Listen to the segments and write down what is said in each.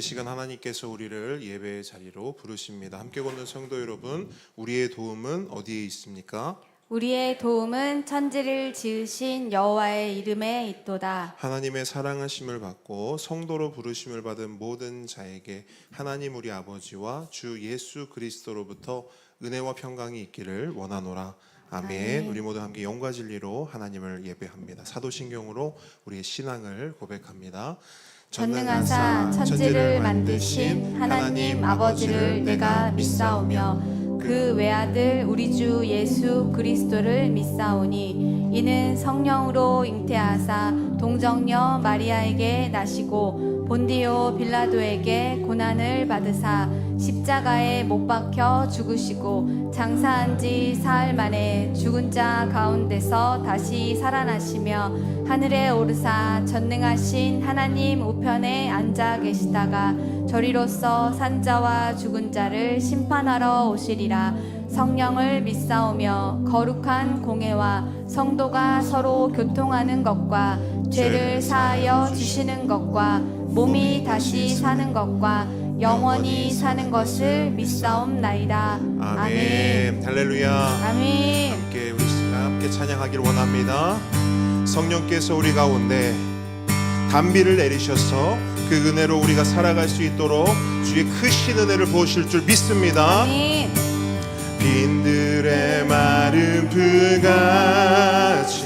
오늘 이 시간 하나님께서 우리를 예배의 자리로 부르십니다. 함께 걷는 성도 여러분, 우리의 도움은 어디에 있습니까? 우리의 도움은 천지를 지으신 여호와의 이름에 있도다. 하나님의 사랑하심을 받고 성도로 부르심을 받은 모든 자에게 하나님 우리 아버지와 주 예수 그리스도로부터 은혜와 평강이 있기를 원하노라. 아멘. 우리 모두 함께 영과 진리로 하나님을 예배합니다. 사도신경으로 우리의 신앙을 고백합니다. 전능하사 천지를 만드신 하나님 아버지를 내가 믿사오며 그 외아들 우리 주 예수 그리스도를 믿사오니 이는 성령으로 잉태하사 동정녀 마리아에게 나시고 본디오 빌라도에게 고난을 받으사 십자가에 못 박혀 죽으시고 장사한 지 사흘 만에 죽은 자 가운데서 다시 살아나시며 하늘에 오르사 전능하신 하나님 우편에 앉아 계시다가 저리로서 산자와 죽은 자를 심판하러 오시리라. 성령을 믿사오며 거룩한 공회와 성도가 서로 교통하는 것과 죄를 사하여 주시는 것과 몸이 다시 사는 것과 영원히 사는 것을 믿사옵나이다. 아멘. 할렐루야. 아멘. 함께 우리 함께 찬양하기를 원합니다. 성령께서 우리 가운데 단비를 내리셔서 그 은혜로 우리가 살아갈 수 있도록 주의 크신 은혜를 부으실 줄 믿습니다. 아멘. 빈들의 마른 풀같이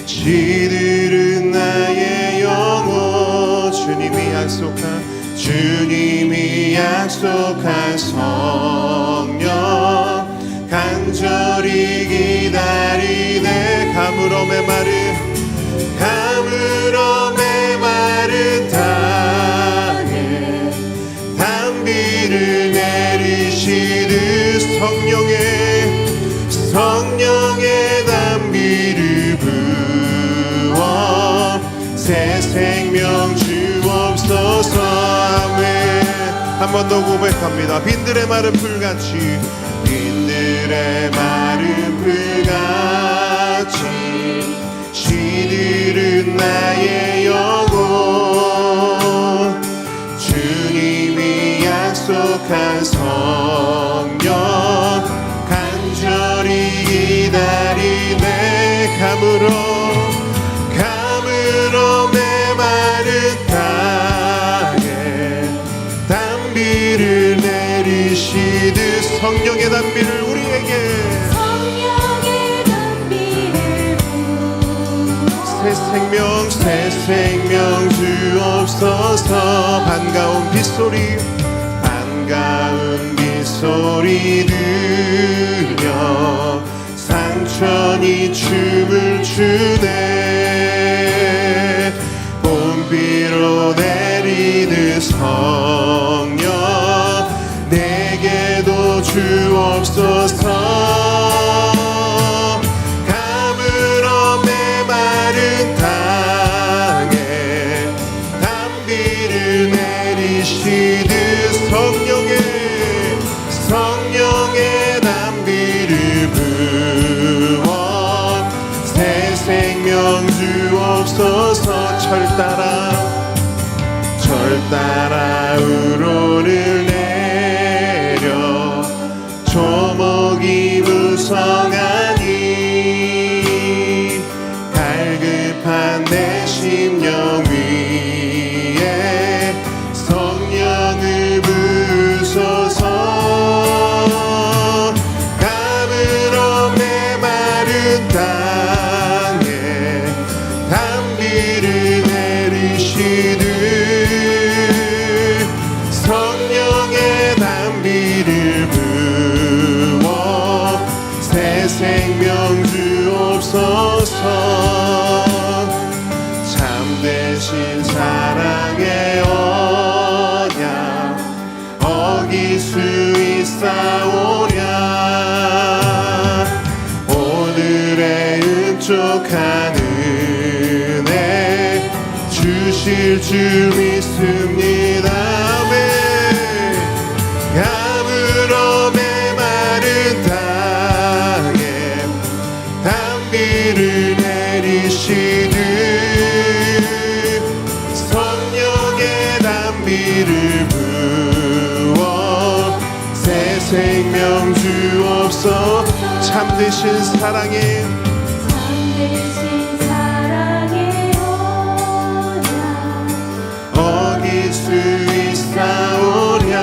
시들은 나의 영혼 주님이 약속한 성령 간절히 기다리네. 가물어 메마른 땅에 단비를 내리시듯 성령의 단비를 부어 새 생명 주옵소서. 아멘. 한 번 더 고백합니다. 빈들의 마른 풀같이 시들은 나의 영혼 주님이 약속한 성령 간절히 기다리네. 가물어 메마른 땅에 단비를 내리시듯 성령의 단비를 우리에게 새 생명 주옵소서. 반가운 빗소리 들려 산천이 춤을 추네. 봄비로 내리듯 성령 내게도 주옵소서. 성령의 단비를 부어 새 생명 주옵소서. 철 따라 우로를 내려 조목이 무성하니 갈급한 내 심령 위에 성령을 부소서. 땅에 단비를 내리시듯 성령의 단비를 부어 새 생명 주옵소서. 참되신 사랑의 언약 어길 수 있사오랴. 촉한 은혜 주실 줄 믿습니다. 아멘. 가물어 메마른 땅에 단비를 내리시듯 성령의 단비를 생명 주옵소서. 참되신 사랑에 참되신 사랑의 언약 어길 수 있사오랴.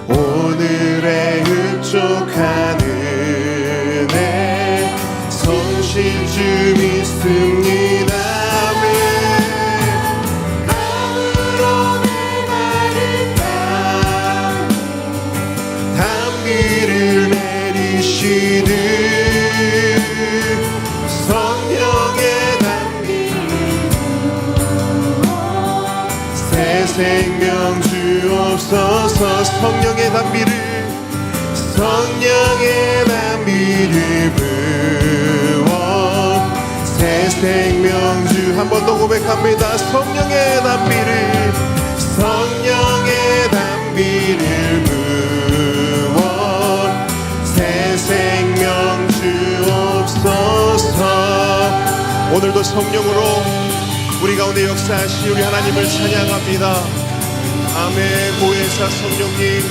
오늘의 흡족한 은혜 성실 주 믿습니다. 아무로 메마른 담비를 내리시는 성령의 담비 새 생명 주옵소서. 성령의 담비를 부어 새 생명 주. 한 번 더 고백합니다. 성령의 담비를 부어 새 생명 주옵소서. 오늘도 성령으로 우리 가운데 역사하신 우리 하나님을 찬양합니다. 아멘. 보혜사 성령님,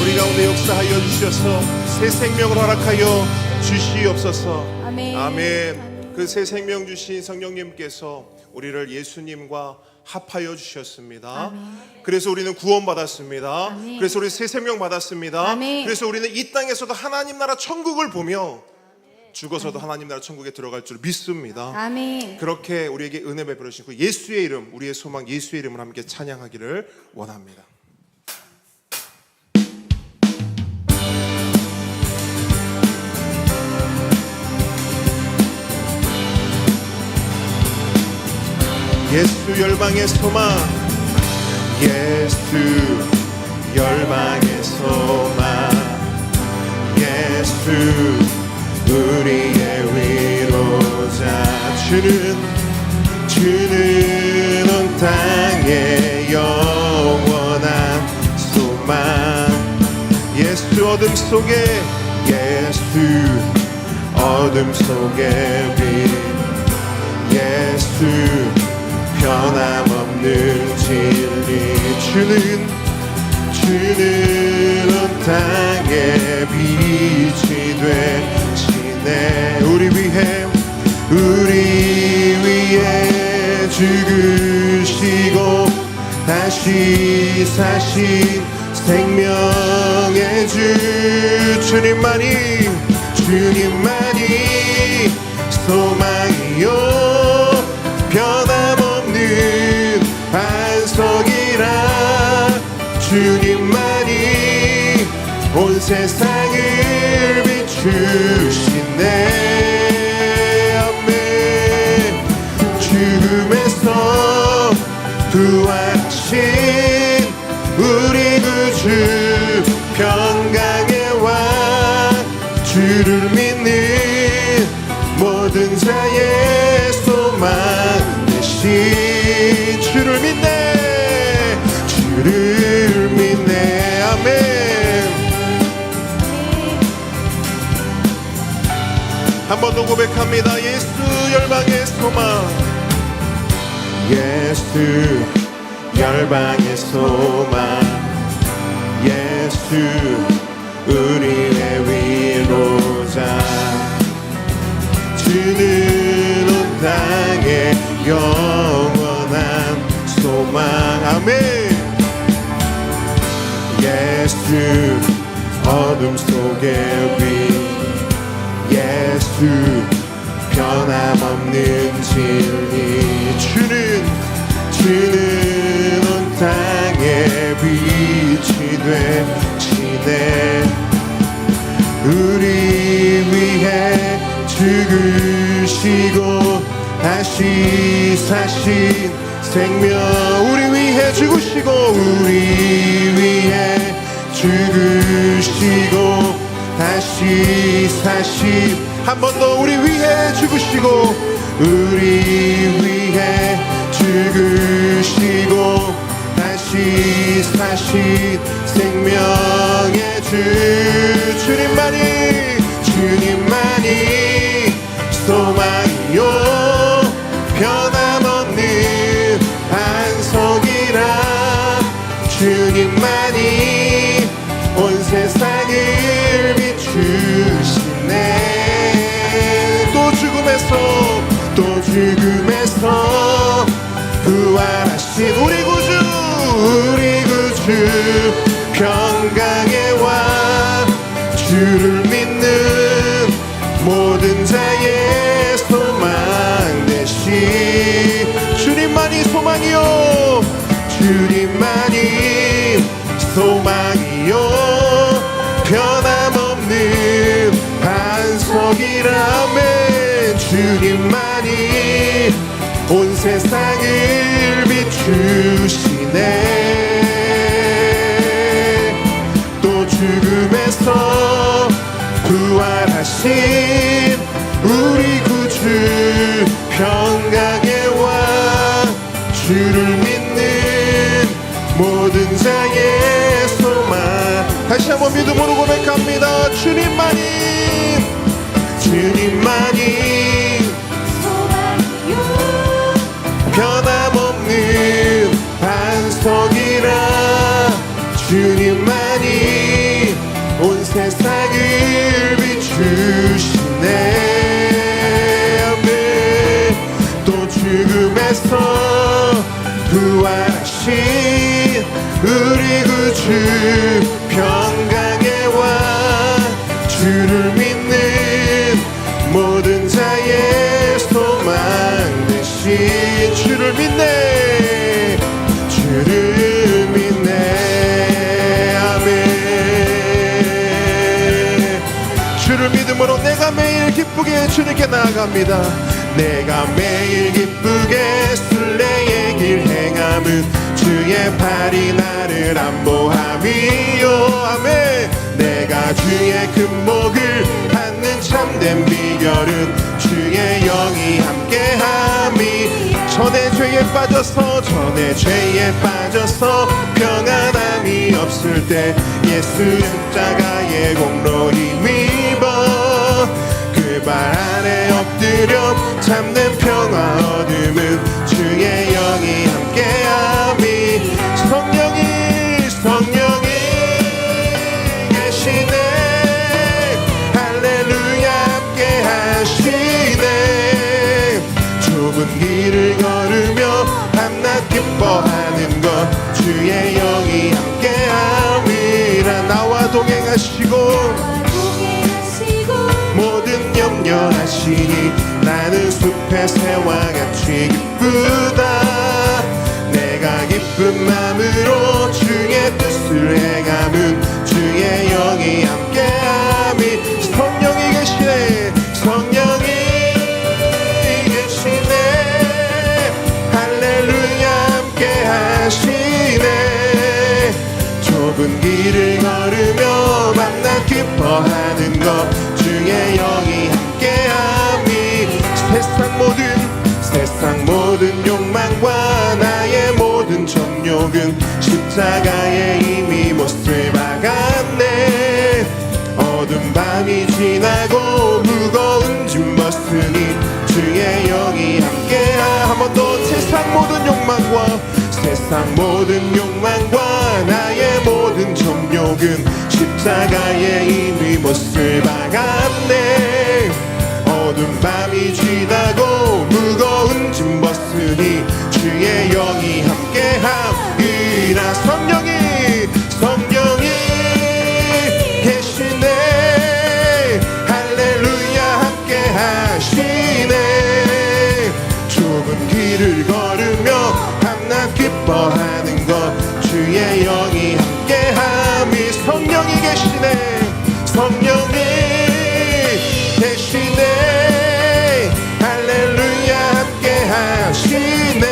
우리 가운데 역사하여 주셔서 새 생명을 허락하여 주시옵소서. 아멘. 아멘. 그 새 생명 주신 성령님께서 우리를 예수님과 합하여 주셨습니다. 아멘. 그래서 우리는 구원받았습니다. 아멘. 그래서 우리 새 생명 받았습니다. 아멘. 그래서 우리는 이 땅에서도 하나님 나라 천국을 보며 죽어서도 하나님 나라 천국에 들어갈 줄 믿습니다. 아멘. 그렇게 우리에게 은혜 베풀으시고 예수의 이름, 우리의 소망 예수의 이름을 함께 찬양하기를 원합니다. 예수 열방의 소망, 예수 열방의 소망, 예수 우리의 위로자. 주는 온 땅의 영원한 소망. 예수 어둠 속에, 예수 어둠 속에 빛, 예수 변함없는 진리. 주는 온 땅에 빛이 되시네. 우리 위해 죽으시고 다시 사신 생명의 주. 주님만이 소망이요 변함없는 반석이라. 주님만이 온 세상을 비추시네. 아멘. 죽음에서 부활하신 우리 구주 평강의 왕. 주를 믿는 모든 자의 소망 되신. 주를 믿네. 아멘. 한 번 더 고백합니다. 예수 열방의 소망, 예수 열방의 소망, 예수 우리의 위로자. 주는 온 땅의 영원한 소망. 아멘. 예수 어둠 속에 빛, 예수 변함없는 진리. 주는 온 땅에 빛이 되시네. 우리 위해 죽으시고 다시 사신 생명. 우리 위해 죽으시고 다시 사신. 한 번 더. 우리 위해 죽으시고 다시 사신 생명의 주. 주님만이 소망이요 변함없는 반석이라. 주님만이 부활하신 우리 구주 평강의 왕 주를 믿는 모든 자의 소망 되시 주님만이 소망이요 주님만이 소망이요 변함없는 반석이라면 주님만이 온 세상을 비추시네 또 죽음에서 부활하신 우리 구주 평강의 왕 주를 믿는 모든 자의 소망 다시 한번 믿음으로 고백합니다 주님만이 소망이요 변함없는 반석이라 주님만이 온 세상을 비추시네 아멘 또 죽음에서 부활하신 우리 구주 평강의 왕 주를 믿는 모든 자의 소망 되신 주를 믿네 아멘 주를 믿음으로 내가 매일 기쁘게 주님께 나아갑니다 내가 매일 기쁘게 순례의 길 행함은 주의 팔이 나를 안보함이요 아멘 내가 주의 금목을 받는 참된 비결은 주의 영이 함께함이 전에 죄에 빠져서 평안함이 없을 때 예수 십자가의 공로 힘입어 그 발 아래 엎드려 참된 평화 얻음은 주의 영이 함께함이 성령이 계시네 할렐루야 함께하시네 좁은 길을 걸으며 밤낮 기뻐하는 것 주의 영이 함께함이라 나와 동행하시고 모든 염려하시니 나는 숲의 새와 같이 기쁘다 내가 기쁜 마음으로 주의 뜻을 행함은 주의 영이 함께함이 성령이 계시네 할렐루야 함께하시네 좁은 길을 걸으며 밤낮 기뻐하는 것 주의 영이 함께함이 세상 모든 욕망과 나의 모든 정욕은 십자가에 이미 못을 박았네 어두운 밤이 지나고 무거운 짐 벗으니 주의 영이 함께하 한 번 더 세상 모든 욕망과 나의 모든 정욕은 십자가에 이미 못을 박았네 어두운 밤이 지나고 무거운 짐 벗으니 주의 영이 함께함이라 성령이 계시네 할렐루야 함께하시네 좁은 길을 걸으며 밤낮 기뻐하는 것 주의 영이 함께함이 성령이 계시네 할렐루야 함께하시네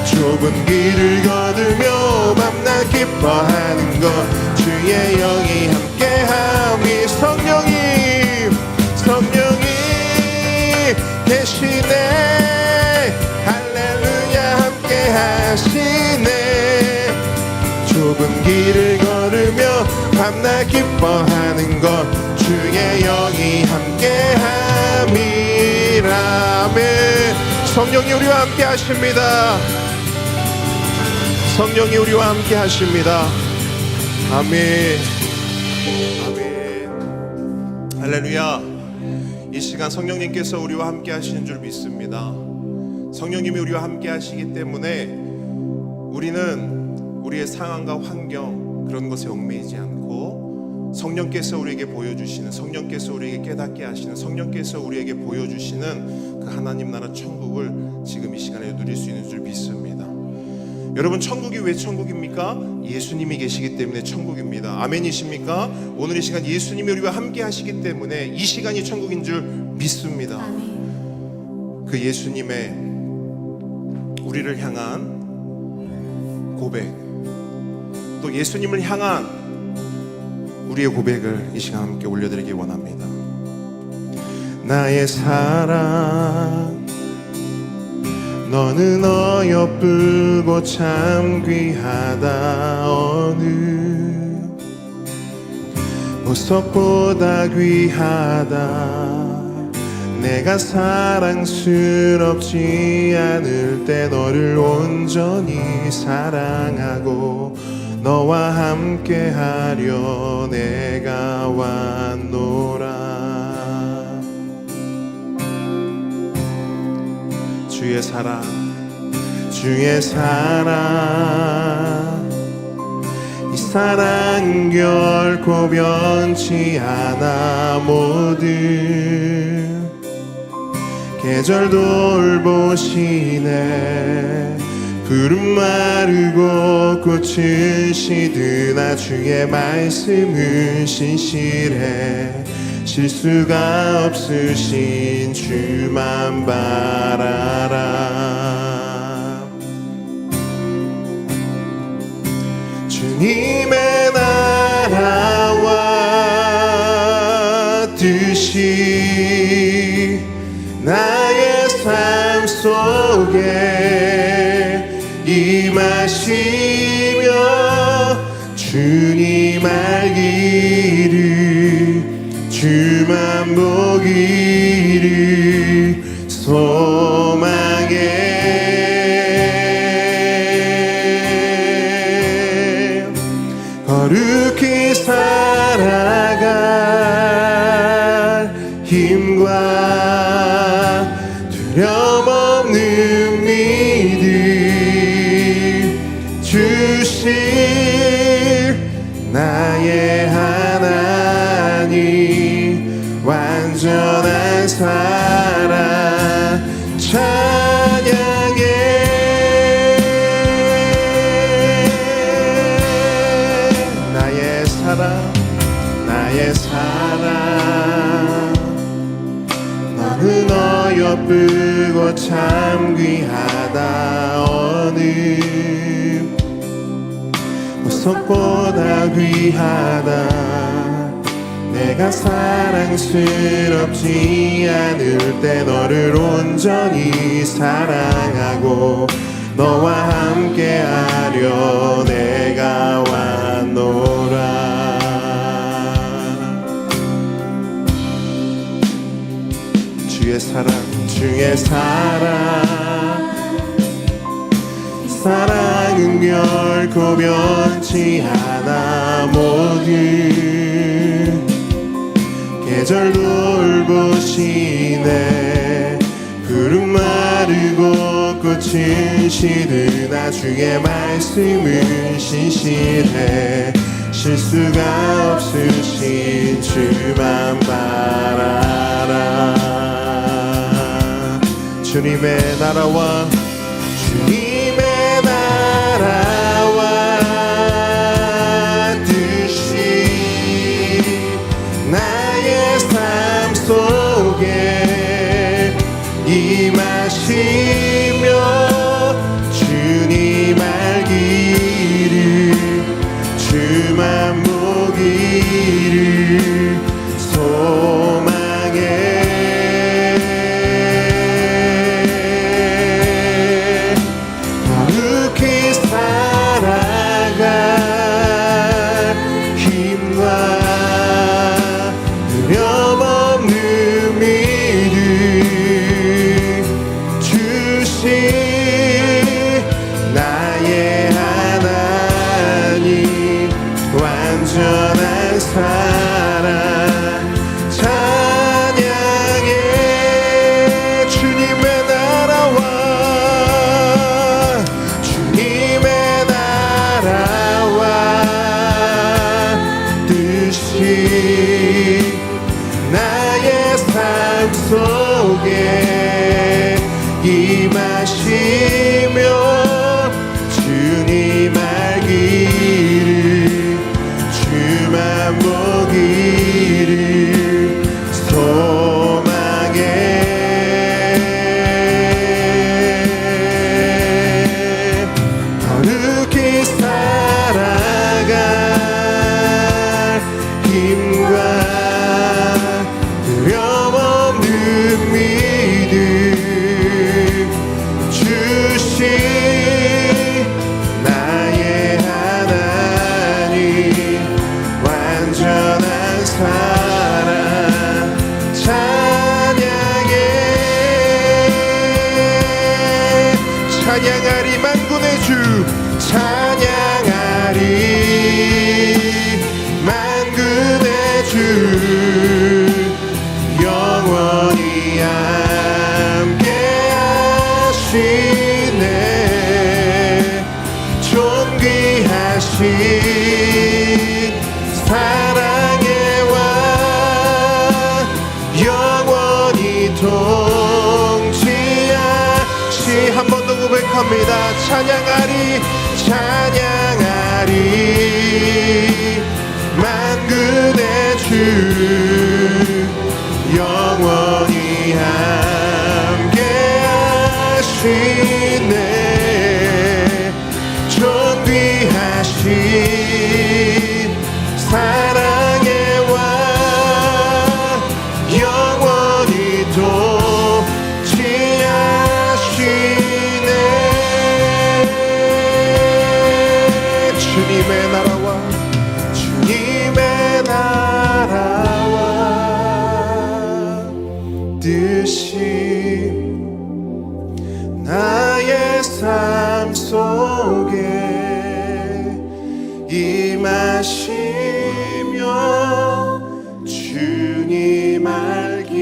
좁은 길을 걸으며 밤낮 기뻐하는 것 주의 영이 함께함이 성령이 계시네 할렐루야 함께하시네 좁은 길을 걸으며 밤낮 기뻐하는 것 주의 영이 함께함이라 아멘 성령이 우리와 함께 하십니다 성령이 우리와 함께 하십니다 아멘 할렐루야 이 시간 성령님께서 우리와 함께 하시는 줄 믿습니다 성령님이 우리와 함께 하시기 때문에 우리는 우리의 상황과 환경 그런 것에 얽매이지 않고 성령께서 우리에게 보여주시는, 성령께서 우리에게 깨닫게 하시는, 성령께서 우리에게 보여주시는 그 하나님 나라 천국을 지금 이 시간에 누릴 수 있는 줄 믿습니다. 여러분, 천국이 왜 천국입니까? 예수님이 계시기 때문에 천국입니다. 아멘이십니까? 오늘 이 시간 예수님이 우리와 함께 하시기 때문에 이 시간이 천국인 줄 믿습니다. 그 예수님의 우리를 향한 고백, 또 예수님을 향한 우리의 고백을 이 시간 함께 올려드리기 원합니다. 나의 사랑, 너는 어여쁘고 참 귀하다. 어느 보석보다 귀하다. 내가 사랑스럽지 않을 때 너를 온전히 사랑하고 너와 함께하려 내가 왔노라. 주의 사랑, 주의 사랑, 이 사랑 결코 변치 않아. 모든 계절 돌보시네. 푸른 마르고 꽃은 시드나 주의 말씀은 신실해. 실수가 없으신 주만 바라라. 주님의 나라와 뜻이 나의 삶 속에 임하시며 주님 알기를 주만 보기를 소망해. 거룩히 살아갈 힘과 두려움 없는 믿음 주실 나의 하나님, 완전한 사랑 찬양해. 나의 사랑, 나의 사랑, 너는 어여쁘고 참 귀하다. 어느 보석보다 귀하다. 내가 사랑스럽지 않을 때 너를 온전히 사랑하고 너와 함께하려 내가 왔노라. 주의 사랑, 주의 사랑, 사랑은 결코 변치 않아. 모든 계절 돌보시네. 푸른 마르고 꽃은 시드나 주의 말씀은 신실해. 실수가 없으신 주만 바라라. 주님의 나라와 주님의 나라와 뜻이 나의 삶 속에 임하시며 주님 알기를 주만 보기를 소망해. 거룩히 살아갈 힘과 두려움 없는 믿음 주신 나의 하나님, 완전한 사랑 찬양해. 주님의 나라와 주만 보기를 소망해 거룩히 살아갈 힘과 두려움없는 믿음 주신 나의 하나님 완전한 사랑 찬양해 찬양하리 만군의 주 찬양하리 만군의 주 영원히 함께하시네 존귀하신 사랑의 왕 영원히 통치하시 한 번 더 고백합니다. 찬양하리 찬양하리 만군의 주 영원히 함께하시네 존귀하신 사랑의 왕 영원히 통치하시네 주님의 나라와 주님의 나라와 뜻이 나의 삶 속에 임하시며 주님 알기를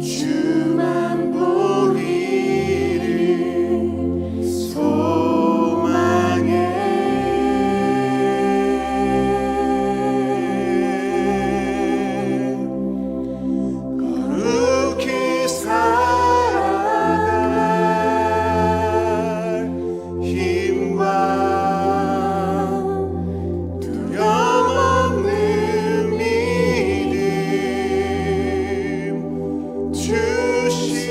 주만 보기를 소망해 거룩히 살아갈 힘과 두려움없는 믿음 주신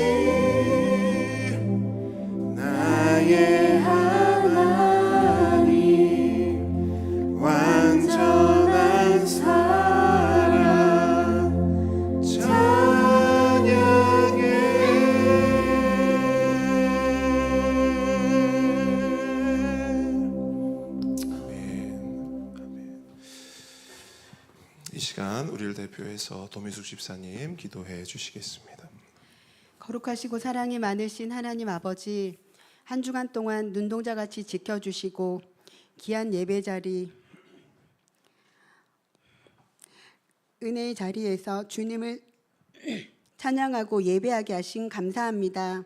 나의 하나님 완전한 사랑 이 시간 우리를 대표해서 도미숙 집사님 기도해 주시겠습니다. 거룩하시고 사랑이 많으신 하나님 아버지, 한 주간 동안 눈동자같이 지켜주시고 귀한 예배 자리, 은혜의 자리에서 주님을 찬양하고 예배하게 하신 감사합니다.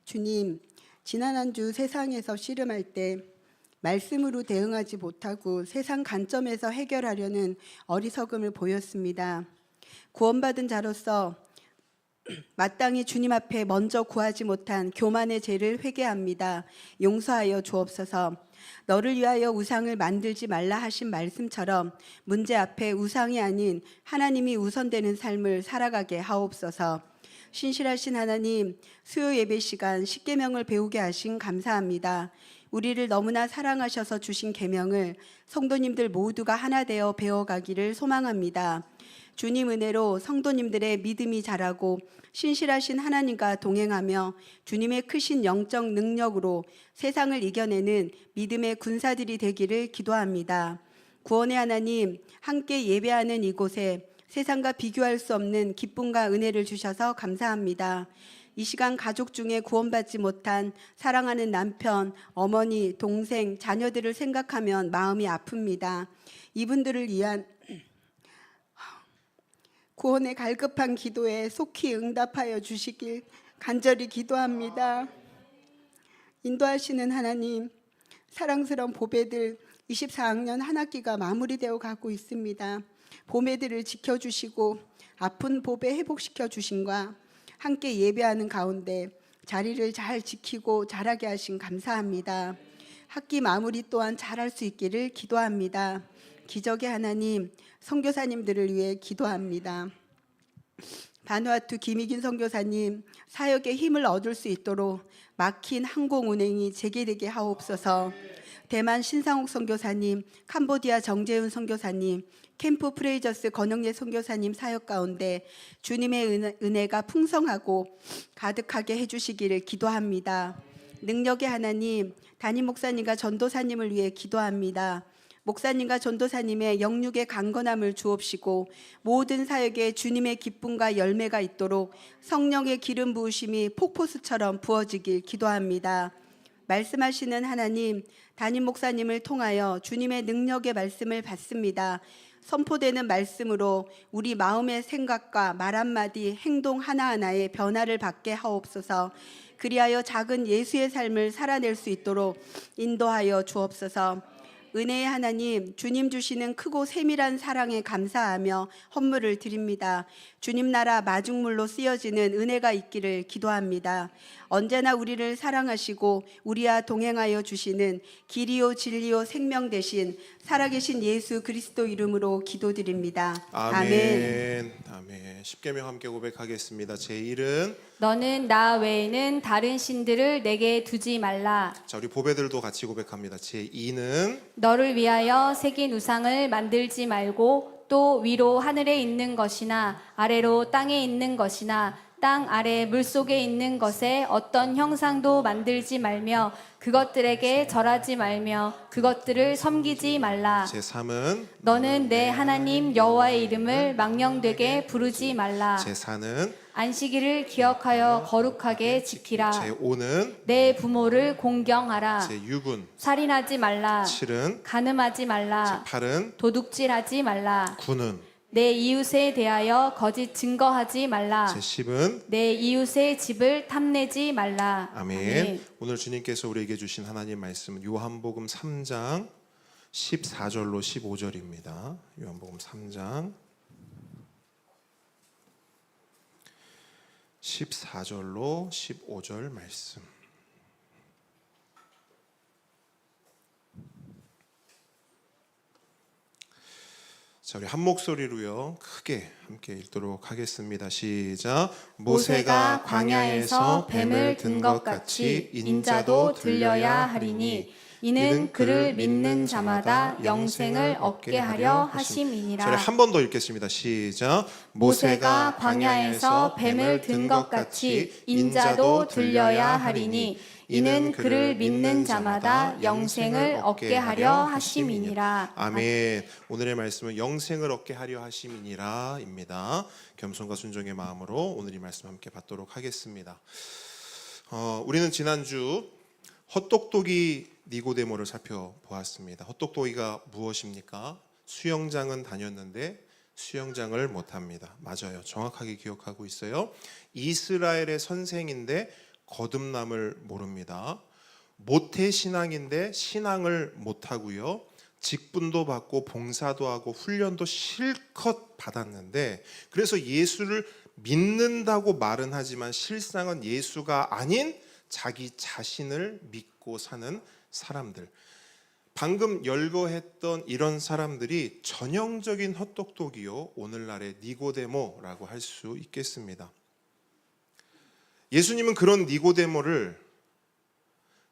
주님, 지난 한 주 세상에서 씨름할 때 말씀으로 대응하지 못하고 세상 관점에서 해결하려는 어리석음을 보였습니다. 구원받은 자로서 마땅히 주님 앞에 먼저 구하지 못한 교만의 죄를 회개합니다. 용서하여 주옵소서. 너를 위하여 우상을 만들지 말라 하신 말씀처럼 문제 앞에 우상이 아닌 하나님이 우선되는 삶을 살아가게 하옵소서. 신실하신 하나님, 수요 예배 시간 십계명을 배우게 하신 감사합니다. 우리를 너무나 사랑하셔서 주신 계명을 성도님들 모두가 하나 되어 배워가기를 소망합니다. 주님 은혜로 성도님들의 믿음이 자라고 신실하신 하나님과 동행하며 주님의 크신 영적 능력으로 세상을 이겨내는 믿음의 군사들이 되기를 기도합니다. 구원의 하나님, 함께 예배하는 이곳에 세상과 비교할 수 없는 기쁨과 은혜를 주셔서 감사합니다. 이 시간 가족 중에 구원받지 못한 사랑하는 남편, 어머니, 동생, 자녀들을 생각하면 마음이 아픕니다. 이분들을 위한 구원의 갈급한 기도에 속히 응답하여 주시길 간절히 기도합니다. 인도하시는 하나님, 사랑스러운 보배들 24학년 한 학기가 마무리되어 가고 있습니다. 보배들을 지켜주시고 아픈 보배 회복시켜 주심과 함께 예배하는 가운데 자리를 잘 지키고 자라게 하신 감사합니다. 학기 마무리 또한 잘할 수 있기를 기도합니다. 기적의 하나님, 선교사님들을 위해 기도합니다. 바누아투 김희긴 선교사님, 사역에 힘을 얻을 수 있도록 막힌 항공 운행이 재개되게 하옵소서. 대만 신상욱 선교사님, 캄보디아 정재훈 선교사님, 캠프 프레이저스 권영예 선교사님 사역 가운데 주님의 은혜가 풍성하고 가득하게 해주시기를 기도합니다. 능력의 하나님, 담임 목사님과 전도사님을 위해 기도합니다. 목사님과 전도사님의 영육의 강건함을 주옵시고 모든 사역에 주님의 기쁨과 열매가 있도록 성령의 기름 부으심이 폭포수처럼 부어지길 기도합니다. 말씀하시는 하나님, 담임 목사님을 통하여 주님의 능력의 말씀을 받습니다. 선포되는 말씀으로 우리 마음의 생각과 말 한마디, 행동 하나하나에 변화를 받게 하옵소서. 그리하여 작은 예수의 삶을 살아낼 수 있도록 인도하여 주옵소서. 은혜의 하나님, 주님 주시는 크고 세밀한 사랑에 감사하며 헌물을 드립니다. 주님 나라 마중물로 쓰여지는 은혜가 있기를 기도합니다. 언제나 우리를 사랑하시고 우리와 동행하여 주시는 길이요 진리요 생명 되신 살아계신 예수 그리스도 이름으로 기도드립니다. 아멘. 아멘. 십계명 함께 고백하겠습니다. 제1은 너는 나 외에는 다른 신들을 내게 두지 말라. 자, 우리 보배들도 같이 고백합니다. 제2는 너를 위하여 새긴 우상을 만들지 말고 또 위로 하늘에 있는 것이나 아래로 땅에 있는 것이나 땅 아래 물속에 있는 것에 어떤 형상도 만들지 말며 그것들에게 절하지 말며 그것들을 섬기지 말라. 제3은 너는 내 하나님 여호와의 이름을 망령되게 부르지 말라. 제4는 안식일을 기억하여 거룩하게 지키라. 제5는 내 부모를 공경하라. 제6은 살인하지 말라. 7은 간음하지 말라. 제8은 도둑질하지 말라. 9는 내 이웃에 대하여 거짓 증거하지 말라. 제10은 내 이웃의 집을 탐내지 말라. 아멘. 오늘 주님께서 우리에게 주신 하나님 말씀은 요한복음 3장 14절로 15절입니다. 요한복음 3장 14절로 15절 말씀. 자, 우리 한 목소리로요 크게 함께 읽도록 하겠습니다. 시작. 모세가 광야에서 뱀을 든 것 같이 인자도 들려야 하리니 이는 그를 믿는 자마다 영생을 얻게 하려 하심이니라. 자, 한 번 더 읽겠습니다. 시작. 모세가 광야에서 뱀을 든 것 같이 인자도 들려야 하리니 이는 그를 믿는 자마다 영생을 얻게 하려 하심이니라. 아멘. 오늘의 말씀은 영생을 얻게 하려 하심이니라입니다. 겸손과 순종의 마음으로 오늘 이 말씀 함께 받도록 하겠습니다. 우리는 지난주 헛똑똑이 니고데모를 살펴보았습니다. 헛똑똑이가 무엇입니까? 수영장은 다녔는데 수영장을 못합니다. 맞아요. 정확하게 기억하고 있어요. 이스라엘의 선생인데 거듭남을 모릅니다. 모태신앙인데 신앙을 못하고요. 직분도 받고 봉사도 하고 훈련도 실컷 받았는데 그래서 예수를 믿는다고 말은 하지만 실상은 예수가 아닌 자기 자신을 믿고 사는 사람들. 방금 열거했던 이런 사람들이 전형적인 헛똑똑이요 오늘날의 니고데모라고 할 수 있겠습니다. 예수님은 그런 니고데모를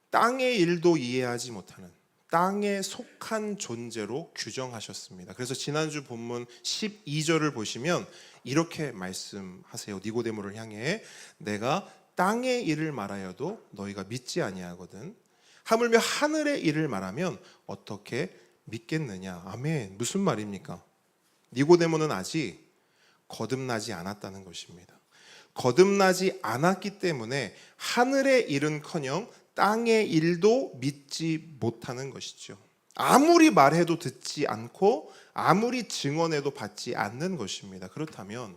땅의 일도 이해하지 못하는 땅에 속한 존재로 규정하셨습니다. 그래서 지난주 본문 12절을 보시면 이렇게 말씀하세요. 니고데모를 향해 내가 땅의 일을 말하여도 너희가 믿지 아니하거든. 하물며 하늘의 일을 말하면 어떻게 믿겠느냐. 아멘. 무슨 말입니까? 니고데모는 아직 거듭나지 않았다는 것입니다. 거듭나지 않았기 때문에 하늘의 일은커녕 땅의 일도 믿지 못하는 것이죠. 아무리 말해도 듣지 않고 아무리 증언해도 받지 않는 것입니다. 그렇다면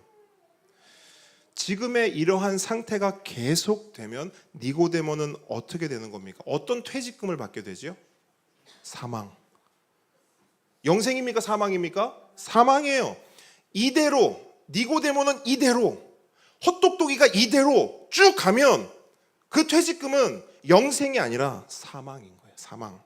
지금의 이러한 상태가 계속되면 니고데모는 어떻게 되는 겁니까? 어떤 퇴직금을 받게 되죠? 사망. 영생입니까? 사망입니까? 사망이에요. 이대로 니고데모는 이대로 헛똑똑이가 이대로 쭉 가면 그 퇴직금은 영생이 아니라 사망인 거예요. 사망.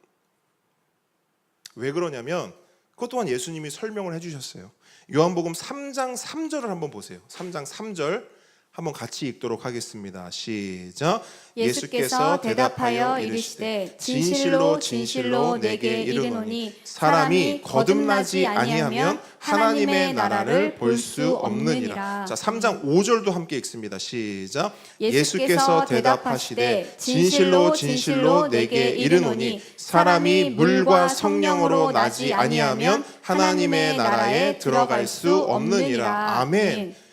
왜 그러냐면 그것 또한 예수님이 설명을 해주셨어요. 요한복음 3장 3절을 한번 보세요. 3장 3절 한번 같이 읽도록 하겠습니다. 시작. 예수께서 대답하여 이르시되 진실로 진실로 내게 이르노니 사람이 거듭나지 아니하면 하나님의 나라를 볼 수 없느니라. 자, 3장 5절도 함께 읽습니다. 시작. 예수께서 대답하시되 진실로 진실로 내게 이르노니 사람이 물과 성령으로 나지 아니하면 하나님의 나라에 들어갈 수 없느니라. 아멘.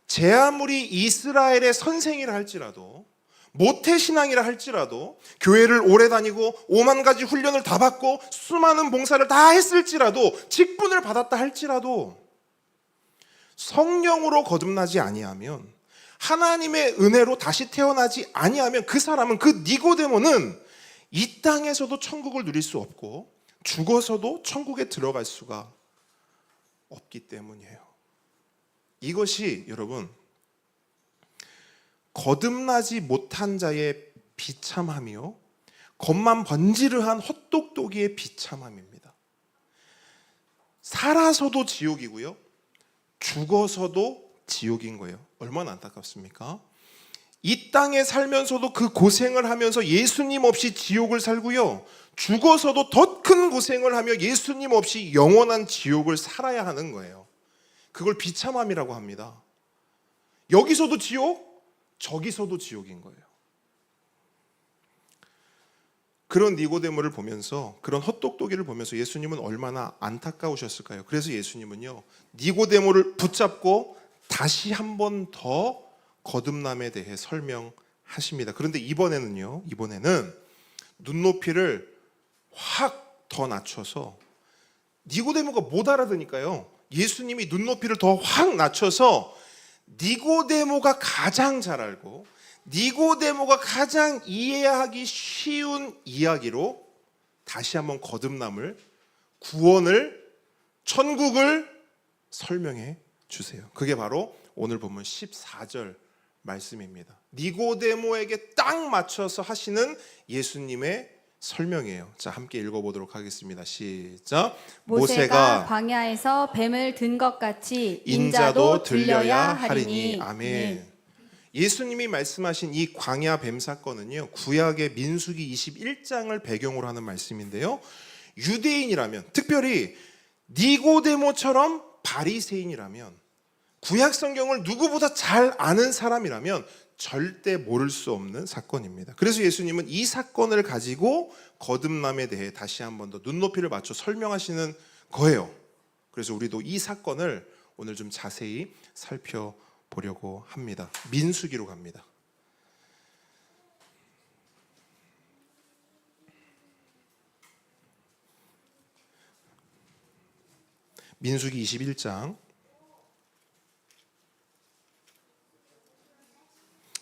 제 아무리 이스라엘의 선생이라 할지라도 모태신앙이라 할지라도 교회를 오래 다니고 5만 가지 훈련을 다 받고 수많은 봉사를 다 했을지라도 직분을 받았다 할지라도 성령으로 거듭나지 아니하면 하나님의 은혜로 다시 태어나지 아니하면 그 사람은 그 니고데모는 이 땅에서도 천국을 누릴 수 없고 죽어서도 천국에 들어갈 수가 없기 때문이에요. 이것이 여러분 거듭나지 못한 자의 비참함이요 겉만 번지르한 헛똑똑이의 비참함입니다. 살아서도 지옥이고요 죽어서도 지옥인 거예요. 얼마나 안타깝습니까? 이 땅에 살면서도 그 고생을 하면서 예수님 없이 지옥을 살고요 죽어서도 더 큰 고생을 하며 예수님 없이 영원한 지옥을 살아야 하는 거예요. 그걸 비참함이라고 합니다. 여기서도 지옥, 저기서도 지옥인 거예요. 그런 니고데모를 보면서 그런 헛똑똑이를 보면서 예수님은 얼마나 안타까우셨을까요? 그래서 예수님은요 니고데모를 붙잡고 다시 한 번 더 거듭남에 대해 설명하십니다. 그런데 이번에는 눈높이를 확 더 낮춰서 니고데모가 못 알아듣으니까요 예수님이 눈높이를 더 확 낮춰서 니고데모가 가장 잘 알고 니고데모가 가장 이해하기 쉬운 이야기로 다시 한번 거듭남을, 구원을, 천국을 설명해 주세요. 그게 바로 오늘 본문 14절 말씀입니다. 니고데모에게 딱 맞춰서 하시는 예수님의 설명이에요. 자, 함께 읽어보도록 하겠습니다. 시작. 모세가 광야에서 뱀을 든 것 같이 인자도 들려야 하리니. 아멘. 예수님이 말씀하신 이 광야 뱀 사건은요 구약의 민수기 21장을 배경으로 하는 말씀인데요 유대인이라면 특별히 니고데모처럼 바리새인이라면 구약 성경을 누구보다 잘 아는 사람이라면 절대 모를 수 없는 사건입니다. 그래서 예수님은 이 사건을 가지고 거듭남에 대해 다시 한 번 더 눈높이를 맞춰 설명하시는 거예요. 그래서 우리도 이 사건을 오늘 좀 자세히 살펴보려고 합니다. 민수기로 갑니다. 민수기 21장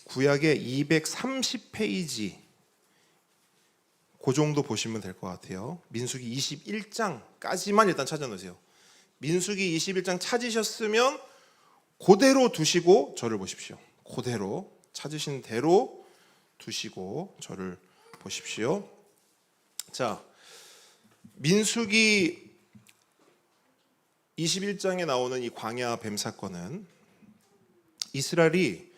구약의 230페이지 그 정도 보시면 될 것 같아요. 민수기 21장까지만 일단 찾아놓으세요. 민수기 21장 찾으셨으면 그대로 두시고 저를 보십시오. 그대로 찾으신 대로 두시고 저를 보십시오. 자, 민수기 21장에 나오는 이 광야 뱀 사건은 이스라엘이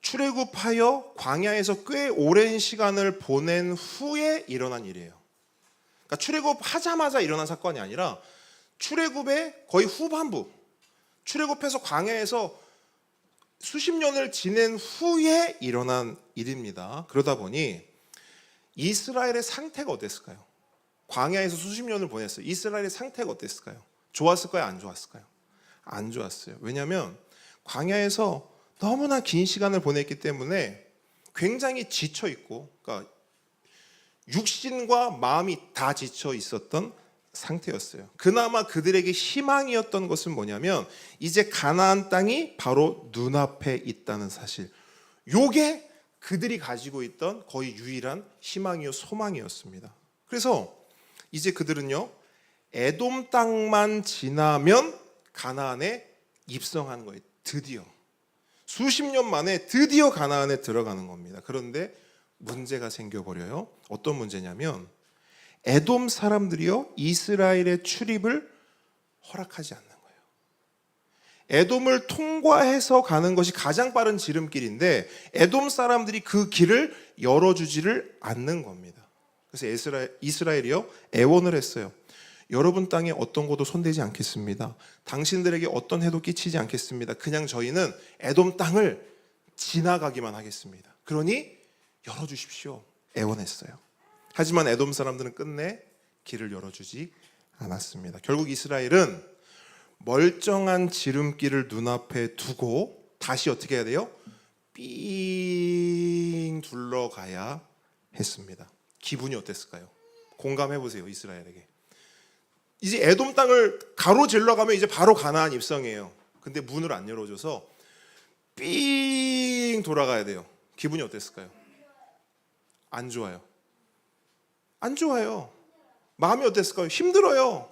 출애굽하여 광야에서 꽤 오랜 시간을 보낸 후에 일어난 일이에요. 그러니까 출애굽하자마자 일어난 사건이 아니라 출애굽의 거의 후반부, 출애굽해서 광야에서 수십 년을 지낸 후에 일어난 일입니다. 그러다 보니 이스라엘의 상태가 어땠을까요? 광야에서 수십 년을 보냈어요. 이스라엘의 상태가 어땠을까요? 좋았을까요? 안 좋았을까요? 안 좋았어요. 왜냐하면 광야에서 너무나 긴 시간을 보냈기 때문에 굉장히 지쳐 있고, 그러니까 육신과 마음이 다 지쳐 있었던 상태였어요. 그나마 그들에게 희망이었던 것은 뭐냐면 이제 가나안 땅이 바로 눈앞에 있다는 사실. 요게 그들이 가지고 있던 거의 유일한 희망이요 소망이었습니다. 그래서 이제 그들은요 에돔 땅만 지나면 가나안에 입성하는 거예요. 드디어 수십 년 만에 드디어 가나안에 들어가는 겁니다. 그런데 문제가 생겨버려요. 어떤 문제냐면 에돔 사람들이요 이스라엘의 출입을 허락하지 않는 거예요. 에돔을 통과해서 가는 것이 가장 빠른 지름길인데 에돔 사람들이 그 길을 열어주지를 않는 겁니다. 그래서 이스라엘이요 애원을 했어요. 여러분 땅에 어떤 것도 손대지 않겠습니다. 당신들에게 어떤 해도 끼치지 않겠습니다. 그냥 저희는 에돔 땅을 지나가기만 하겠습니다. 그러니 열어주십시오. 애원했어요. 하지만 에돔 사람들은 끝내 길을 열어주지 않았습니다. 결국 이스라엘은 멀쩡한 지름길을 눈앞에 두고 다시 어떻게 해야 돼요? 삥 둘러가야 했습니다. 기분이 어땠을까요? 공감해 보세요. 이스라엘에게. 이제 에돔 땅을 가로질러 가면 이제 바로 가나안 입성이에요. 근데 문을 안 열어줘서 삥 돌아가야 돼요. 기분이 어땠을까요? 안 좋아요. 안 좋아요. 마음이 어땠을까요? 힘들어요.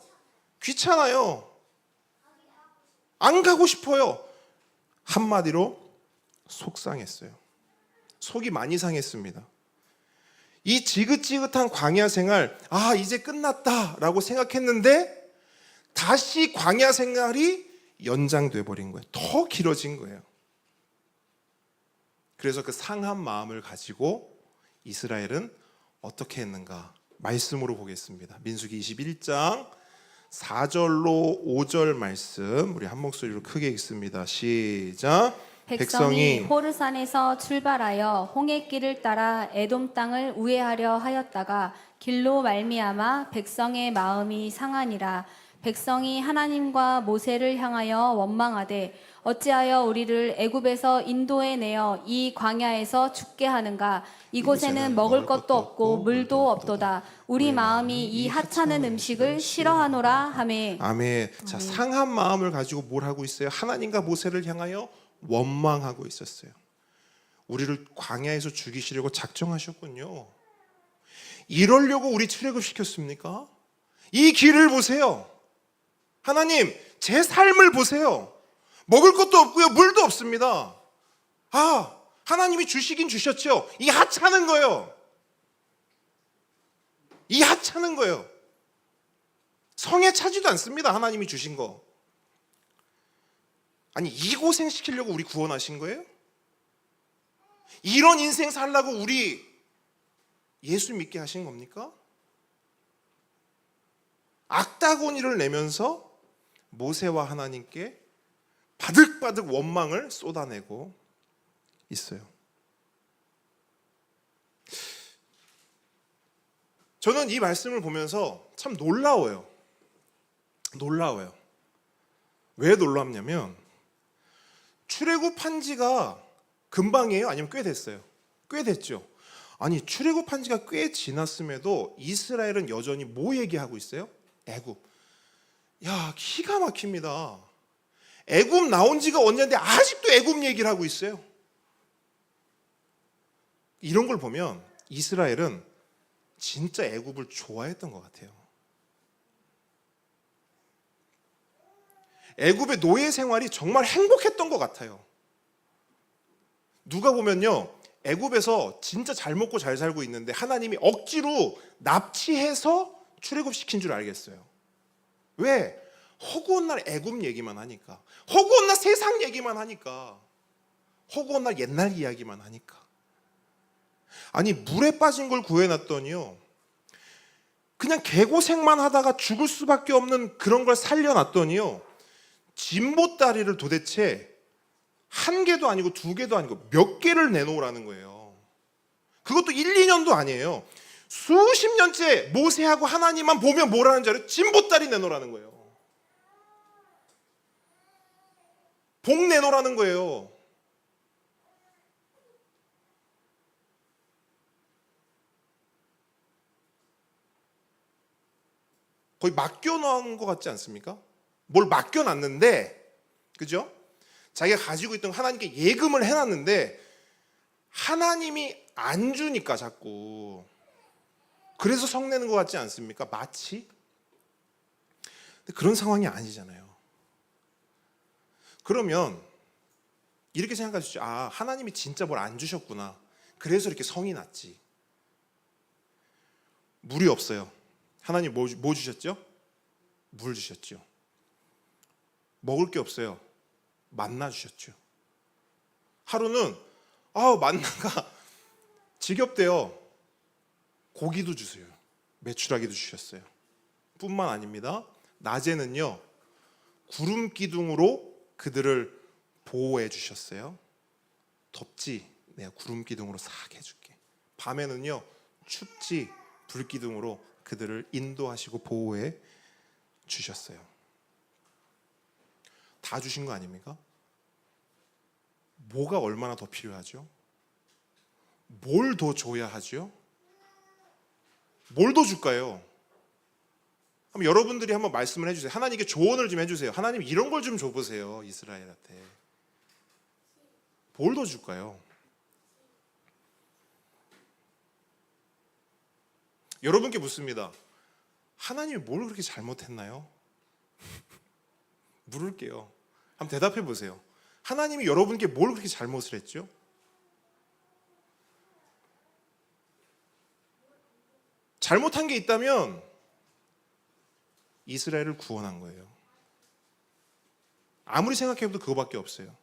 귀찮아요. 안 가고 싶어요. 한마디로 속상했어요. 속이 많이 상했습니다. 이 지긋지긋한 광야 생활, 아 이제 끝났다라고 생각했는데 다시 광야 생활이 연장돼 버린 거예요. 더 길어진 거예요. 그래서 그 상한 마음을 가지고 이스라엘은 어떻게 했는가? 말씀으로 보겠습니다. 민수기 21장 4절로 5절 말씀 우리 한 목소리로 크게 읽습니다. 시작. 백성이 호르산에서 출발하여 홍해길을 따라 에돔 땅을 우회하려 하였다가 길로 말미암아 백성의 마음이 상하니라. 백성이 하나님과 모세를 향하여 원망하되 어찌하여 우리를 애굽에서 인도해 내어 이 광야에서 죽게 하는가? 이곳에는 먹을 것도 없고 물도 없도다. 우리 마음이 이 하찮은 음식을 싫어하노라 하매. 아멘. 자, 상한 마음을 가지고 뭘 하고 있어요? 하나님과 모세를 향하여 원망하고 있었어요. 우리를 광야에서 죽이시려고 작정하셨군요. 이러려고 우리 출애굽 시켰습니까? 이 길을 보세요. 하나님, 제 삶을 보세요. 먹을 것도 없고요, 물도 없습니다. 아, 하나님이 주시긴 주셨죠. 이 하찮은 거예요. 이 하찮은 거예요. 성에 차지도 않습니다. 하나님이 주신 거. 아니, 이 고생 시키려고 우리 구원하신 거예요? 이런 인생 살라고 우리 예수 믿게 하신 겁니까? 악다고니를 내면서 모세와 하나님께 바득바득 원망을 쏟아내고 있어요. 저는 이 말씀을 보면서 참 놀라워요. 놀라워요. 왜 놀랍냐면 출애굽한 지가 금방이에요? 아니면 꽤 됐어요? 꽤 됐죠. 아니, 출애굽한 지가 꽤 지났음에도 이스라엘은 여전히 뭐 얘기하고 있어요? 애굽. 야, 기가 막힙니다. 애굽 나온 지가 언젠데 아직도 애굽 얘기를 하고 있어요. 이런 걸 보면 이스라엘은 진짜 애굽을 좋아했던 것 같아요. 애굽의 노예 생활이 정말 행복했던 것 같아요. 누가 보면요, 애굽에서 진짜 잘 먹고 잘 살고 있는데 하나님이 억지로 납치해서 출애굽시킨 줄 알겠어요. 왜? 허구한 날 애굽 얘기만 하니까, 허구한 날 세상 얘기만 하니까, 허구한 날 옛날 이야기만 하니까. 아니, 물에 빠진 걸 구해놨더니요, 그냥 개고생만 하다가 죽을 수밖에 없는 그런 걸 살려놨더니요, 진보다리를 도대체 한 개도 아니고 두 개도 아니고 몇 개를 내놓으라는 거예요. 그것도 1, 2년도 아니에요. 수십 년째 모세하고 하나님만 보면 뭐라는 줄 알아요? 진보다리 내놓으라는 거예요. 복 내놓으라는 거예요. 거의 맡겨놓은 것 같지 않습니까? 뭘 맡겨놨는데, 그죠? 자기가 가지고 있던 하나님께 예금을 해놨는데 하나님이 안 주니까 자꾸, 그래서 성내는 것 같지 않습니까? 마치. 근데 그런 상황이 아니잖아요. 그러면 이렇게 생각하시죠. 아, 하나님이 진짜 뭘 안 주셨구나. 그래서 이렇게 성이 났지. 물이 없어요. 하나님 뭐 주셨죠? 물 주셨죠. 먹을 게 없어요. 만나 주셨죠. 하루는 만나가 지겹대요. 고기도 주세요. 메추라기도 주셨어요. 뿐만 아닙니다. 낮에는요, 구름 기둥으로 그들을 보호해 주셨어요. 덥지? 내가 구름 기둥으로 싹 해줄게. 밤에는요, 춥지? 불 기둥으로 그들을 인도하시고 보호해 주셨어요. 다 주신 거 아닙니까? 뭐가 얼마나 더 필요하죠? 뭘 더 줘야 하죠? 뭘 더 줄까요? 한번 여러분들이 한번 말씀을 해주세요. 하나님께 조언을 좀 해주세요. 하나님 이런 걸 좀 줘보세요. 이스라엘한테. 뭘 더 줄까요? 여러분께 묻습니다. 하나님이 뭘 그렇게 잘못했나요? 물을게요. 한번 대답해 보세요. 하나님이 여러분께 뭘 그렇게 잘못을 했죠? 잘못한 게 있다면 이스라엘을 구원한 거예요. 아무리 생각해도 그거밖에 없어요.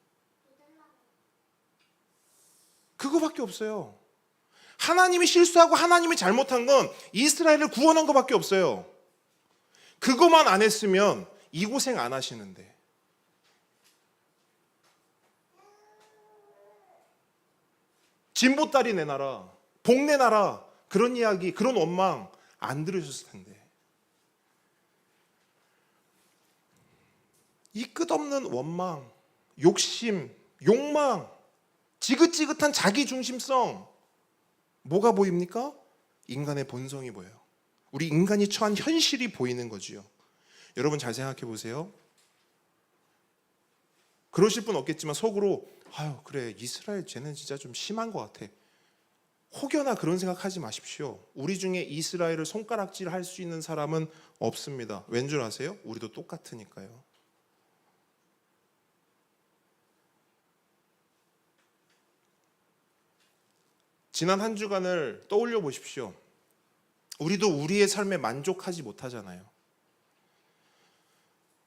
그거밖에 없어요. 하나님이 실수하고 하나님이 잘못한 건 이스라엘을 구원한 것밖에 없어요. 그것만 안 했으면 이 고생 안 하시는데. 진보딸이 내놔라, 복 내놔라, 그런 이야기, 그런 원망 안 들으셨을 텐데. 이 끝없는 원망, 욕심, 욕망, 지긋지긋한 자기중심성, 뭐가 보입니까? 인간의 본성이 보여요. 우리 인간이 처한 현실이 보이는 거지요. 여러분 잘 생각해 보세요. 그러실 분 없겠지만 속으로 그래, 이스라엘 쟤는 진짜 좀 심한 것 같아. 혹여나 그런 생각하지 마십시오. 우리 중에 이스라엘을 손가락질 할 수 있는 사람은 없습니다. 왠 줄 아세요? 우리도 똑같으니까요. 지난 한 주간을 떠올려 보십시오. 우리도 우리의 삶에 만족하지 못하잖아요.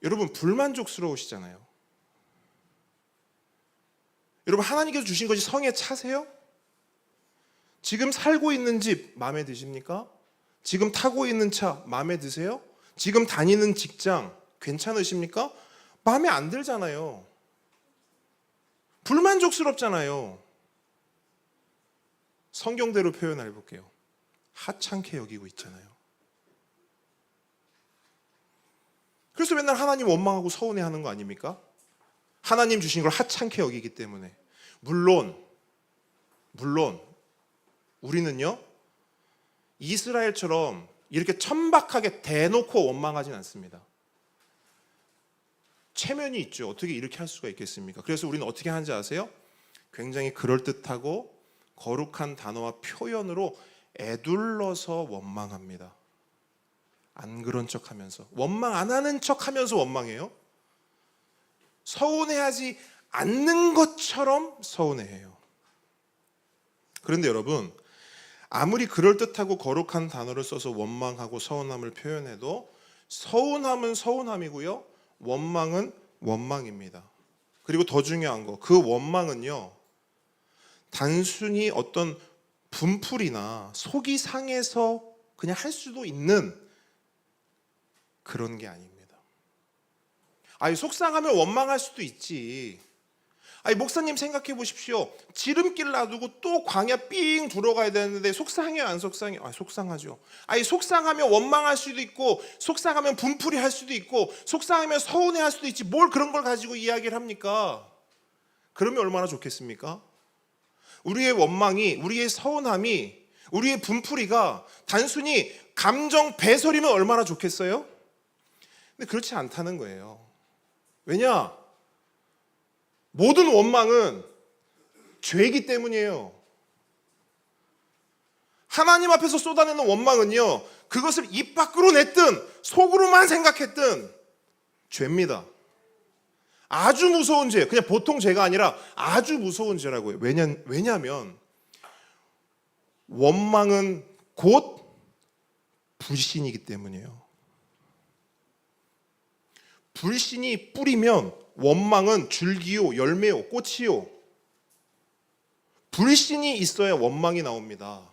여러분 불만족스러우시잖아요. 여러분 하나님께서 주신 것이 성에 차세요? 지금 살고 있는 집 마음에 드십니까? 지금 타고 있는 차 마음에 드세요? 지금 다니는 직장 괜찮으십니까? 마음에 안 들잖아요. 불만족스럽잖아요. 성경대로 표현해 볼게요. 하찮게 여기고 있잖아요. 그래서 맨날 하나님 원망하고 서운해하는 거 아닙니까? 하나님 주신 걸 하찮게 여기기 때문에. 물론 우리는요, 이스라엘처럼 이렇게 천박하게 대놓고 원망하진 않습니다. 체면이 있죠. 어떻게 이렇게 할 수가 있겠습니까? 그래서 우리는 어떻게 하는지 아세요? 굉장히 그럴듯하고 거룩한 단어와 표현으로 애둘러서 원망합니다. 안 그런 척하면서, 원망 안 하는 척하면서 원망해요. 서운해하지 않는 것처럼 서운해해요. 그런데 여러분, 아무리 그럴듯하고 거룩한 단어를 써서 원망하고 서운함을 표현해도 서운함은 서운함이고요, 원망은 원망입니다. 그리고 더 중요한 거, 그 원망은요, 단순히 어떤 분풀이나 속이 상해서 그냥 할 수도 있는 그런 게 아닙니다. 속상하면 원망할 수도 있지. 목사님 생각해 보십시오. 지름길 놔두고 또 광야 삥 들어가야 되는데 속상해요, 안 속상해요? 속상하죠. 속상하면 원망할 수도 있고, 속상하면 분풀이 할 수도 있고, 속상하면 서운해 할 수도 있지. 뭘 그런 걸 가지고 이야기를 합니까? 그러면 얼마나 좋겠습니까? 우리의 원망이, 우리의 서운함이, 우리의 분풀이가 단순히 감정 배설이면 얼마나 좋겠어요? 근데 그렇지 않다는 거예요. 왜냐? 모든 원망은 죄이기 때문이에요. 하나님 앞에서 쏟아내는 원망은요, 그것을 입 밖으로 냈든 속으로만 생각했든 죄입니다. 아주 무서운 죄, 그냥 보통 죄가 아니라 아주 무서운 죄라고요. 왜냐하면 원망은 곧 불신이기 때문이에요. 불신이 뿌리면 원망은 줄기요, 열매요, 꽃이요. 불신이 있어야 원망이 나옵니다.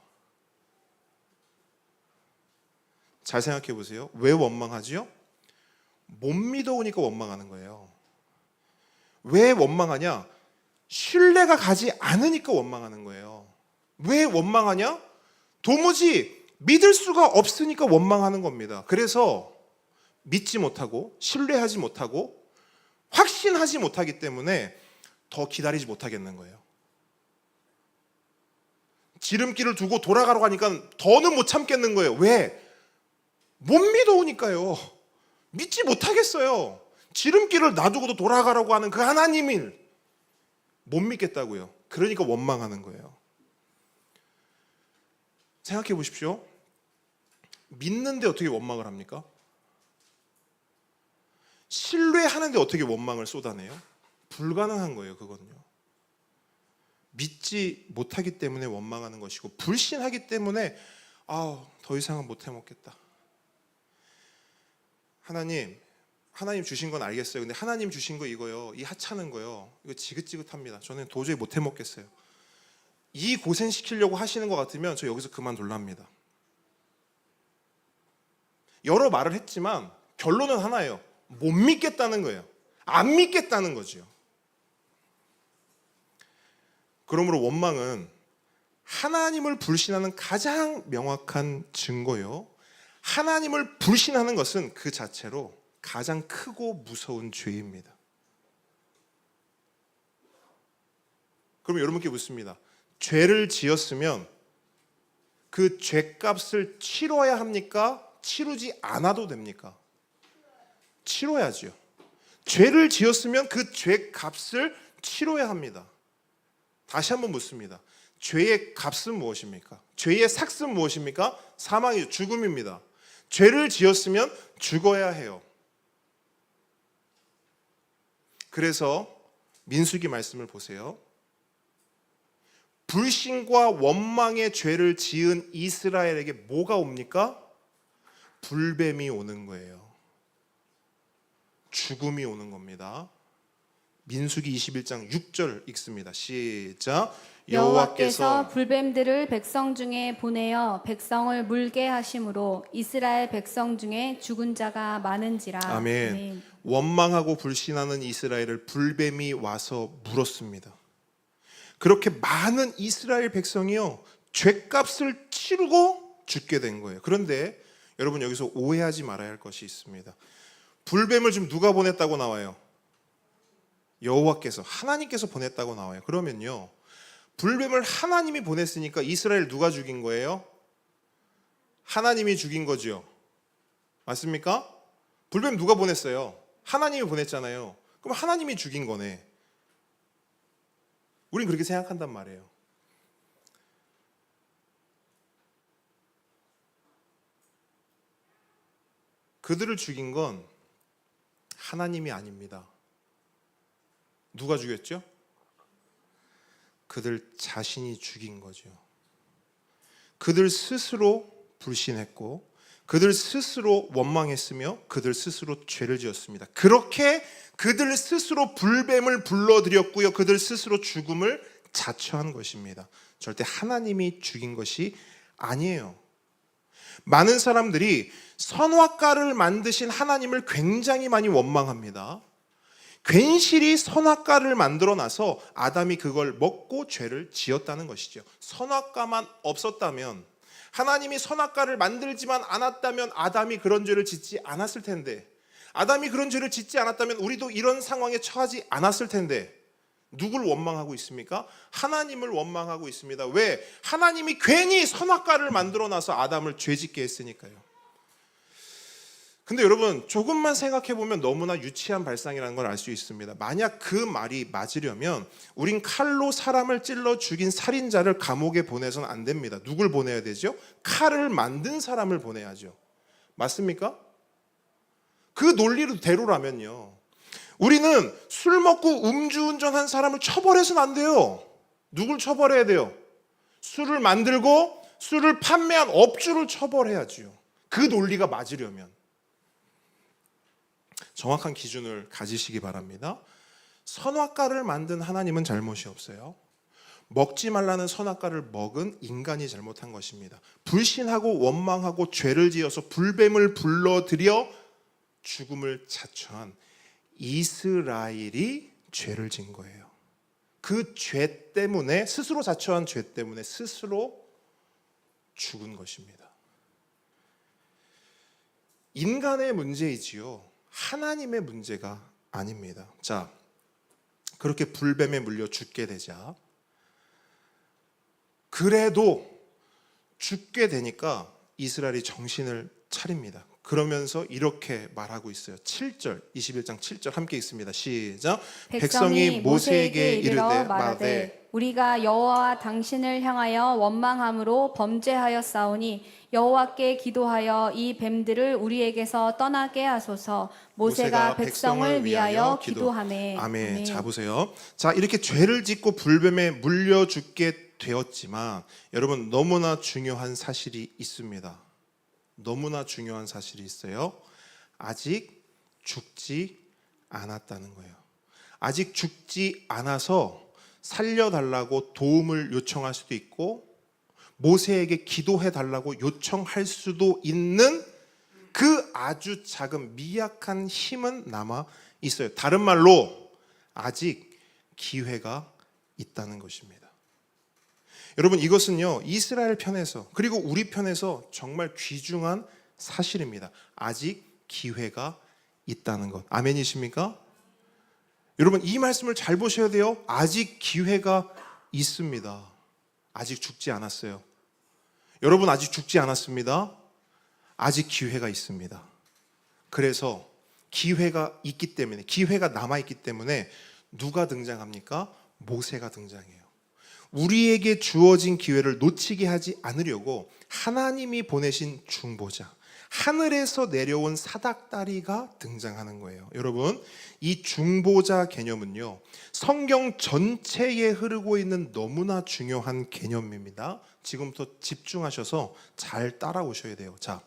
잘 생각해 보세요. 왜 원망하지요? 못 믿어오니까 원망하는 거예요. 왜 원망하냐? 신뢰가 가지 않으니까 원망하는 거예요. 왜 원망하냐? 도무지 믿을 수가 없으니까 원망하는 겁니다. 그래서 믿지 못하고 신뢰하지 못하고 확신하지 못하기 때문에 더 기다리지 못하겠는 거예요. 지름길을 두고 돌아가라고 하니까 더는 못 참겠는 거예요. 왜? 못 믿어오니까요. 믿지 못하겠어요. 지름길을 놔두고도 돌아가라고 하는 그 하나님을 못 믿겠다고요. 그러니까 원망하는 거예요. 생각해 보십시오. 믿는데 어떻게 원망을 합니까? 신뢰하는데 어떻게 원망을 쏟아내요? 불가능한 거예요, 그거는요. 믿지 못하기 때문에 원망하는 것이고 불신하기 때문에 더 이상은 못 해먹겠다. 하나님 주신 건 알겠어요. 근데 하나님 주신 거 이거요, 이 하찮은 거요, 이거 지긋지긋합니다. 저는 도저히 못 해먹겠어요. 이 고생시키려고 하시는 것 같으면 저 여기서 그만둘랍니다. 여러 말을 했지만 결론은 하나예요. 못 믿겠다는 거예요. 안 믿겠다는 거죠. 그러므로 원망은 하나님을 불신하는 가장 명확한 증거요. 하나님을 불신하는 것은 그 자체로 가장 크고 무서운 죄입니다. 그럼 여러분께 묻습니다. 죄를 지었으면 그 죄값을 치러야 합니까? 치르지 않아도 됩니까? 치러야죠. 죄를 지었으면 그 죄값을 치러야 합니다. 다시 한번 묻습니다. 죄의 값은 무엇입니까? 죄의 삭은 무엇입니까? 사망이죠. 죽음입니다. 죄를 지었으면 죽어야 해요. 그래서 민수기 말씀을 보세요. 불신과 원망의 죄를 지은 이스라엘에게 뭐가 옵니까? 불뱀이 오는 거예요. 죽음이 오는 겁니다. 민수기 21장 6절 읽습니다. 시작. 여호와께서 불뱀들을 백성 중에 보내어 백성을 물게 하심으로 이스라엘 백성 중에 죽은 자가 많은지라. 아멘. 원망하고 불신하는 이스라엘을 불뱀이 와서 물었습니다. 그렇게 많은 이스라엘 백성이요, 죄값을 치르고 죽게 된 거예요. 그런데 여러분, 여기서 오해하지 말아야 할 것이 있습니다. 불뱀을 지금 누가 보냈다고 나와요? 여호와께서, 하나님께서 보냈다고 나와요. 그러면요, 불뱀을 하나님이 보냈으니까 이스라엘 누가 죽인 거예요? 하나님이 죽인 거죠. 맞습니까? 불뱀 누가 보냈어요? 하나님이 보냈잖아요. 그럼 하나님이 죽인 거네. 우린 그렇게 생각한단 말이에요. 그들을 죽인 건 하나님이 아닙니다. 누가 죽였죠? 그들 자신이 죽인 거죠. 그들 스스로 불신했고 그들 스스로 원망했으며 그들 스스로 죄를 지었습니다. 그렇게 그들 스스로 불뱀을 불러들였고요, 그들 스스로 죽음을 자처한 것입니다. 절대 하나님이 죽인 것이 아니에요. 많은 사람들이 선악과를 만드신 하나님을 굉장히 많이 원망합니다. 괜시리 선악과를 만들어놔서 아담이 그걸 먹고 죄를 지었다는 것이죠. 선악과만 없었다면, 하나님이 선악과를 만들지만 않았다면 아담이 그런 죄를 짓지 않았을 텐데, 아담이 그런 죄를 짓지 않았다면 우리도 이런 상황에 처하지 않았을 텐데, 누굴 원망하고 있습니까? 하나님을 원망하고 있습니다. 왜? 하나님이 괜히 선악과를 만들어놔서 아담을 죄짓게 했으니까요. 근데 여러분, 조금만 생각해보면 너무나 유치한 발상이라는 걸 알 수 있습니다. 만약 그 말이 맞으려면 우린 칼로 사람을 찔러 죽인 살인자를 감옥에 보내서는 안 됩니다. 누굴 보내야 되죠? 칼을 만든 사람을 보내야죠. 맞습니까? 그 논리대로라면요, 우리는 술 먹고 음주운전한 사람을 처벌해서는 안 돼요. 누굴 처벌해야 돼요? 술을 만들고 술을 판매한 업주를 처벌해야지요. 그 논리가 맞으려면 정확한 기준을 가지시기 바랍니다. 선악과를 만든 하나님은 잘못이 없어요. 먹지 말라는 선악과를 먹은 인간이 잘못한 것입니다. 불신하고 원망하고 죄를 지어서 불뱀을 불러들여 죽음을 자초한 이스라엘이 죄를 진 거예요. 그 죄 때문에, 스스로 자초한 죄 때문에 스스로 죽은 것입니다. 인간의 문제이지요, 하나님의 문제가 아닙니다. 자, 그렇게 불뱀에 물려 죽게 되자, 그래도 죽게 되니까 이스라엘이 정신을 차립니다. 그러면서 이렇게 말하고 있어요. 7절, 21장 7절 함께 읽습니다. 시작. 백성이 모세에게 이르되 말하되 우리가 여호와 당신을 향하여 원망함으로 범죄하였사오니 여호와께 기도하여 이 뱀들을 우리에게서 떠나게 하소서. 모세가 백성을 위하여 기도하매. 아멘. 자, 보세요. 자, 이렇게 죄를 짓고 불뱀에 물려 죽게 되었지만 여러분, 너무나 중요한 사실이 있습니다. 너무나 중요한 사실이 있어요. 아직 죽지 않았다는 거예요. 아직 죽지 않아서 살려달라고 도움을 요청할 수도 있고 모세에게 기도해 달라고 요청할 수도 있는 그 아주 작은 미약한 힘은 남아 있어요. 다른 말로 아직 기회가 있다는 것입니다. 여러분, 이것은요, 이스라엘 편에서 그리고 우리 편에서 정말 귀중한 사실입니다. 아직 기회가 있다는 것. 아멘이십니까? 여러분, 이 말씀을 잘 보셔야 돼요. 아직 기회가 있습니다. 아직 죽지 않았어요. 여러분, 아직 죽지 않았습니다. 아직 기회가 있습니다. 그래서 기회가 있기 때문에, 기회가 남아있기 때문에 누가 등장합니까? 모세가 등장해요. 우리에게 주어진 기회를 놓치게 하지 않으려고 하나님이 보내신 중보자, 하늘에서 내려온 사닥다리가 등장하는 거예요. 여러분, 이 중보자 개념은요, 성경 전체에 흐르고 있는 너무나 중요한 개념입니다. 지금부터 집중하셔서 잘 따라오셔야 돼요. 자,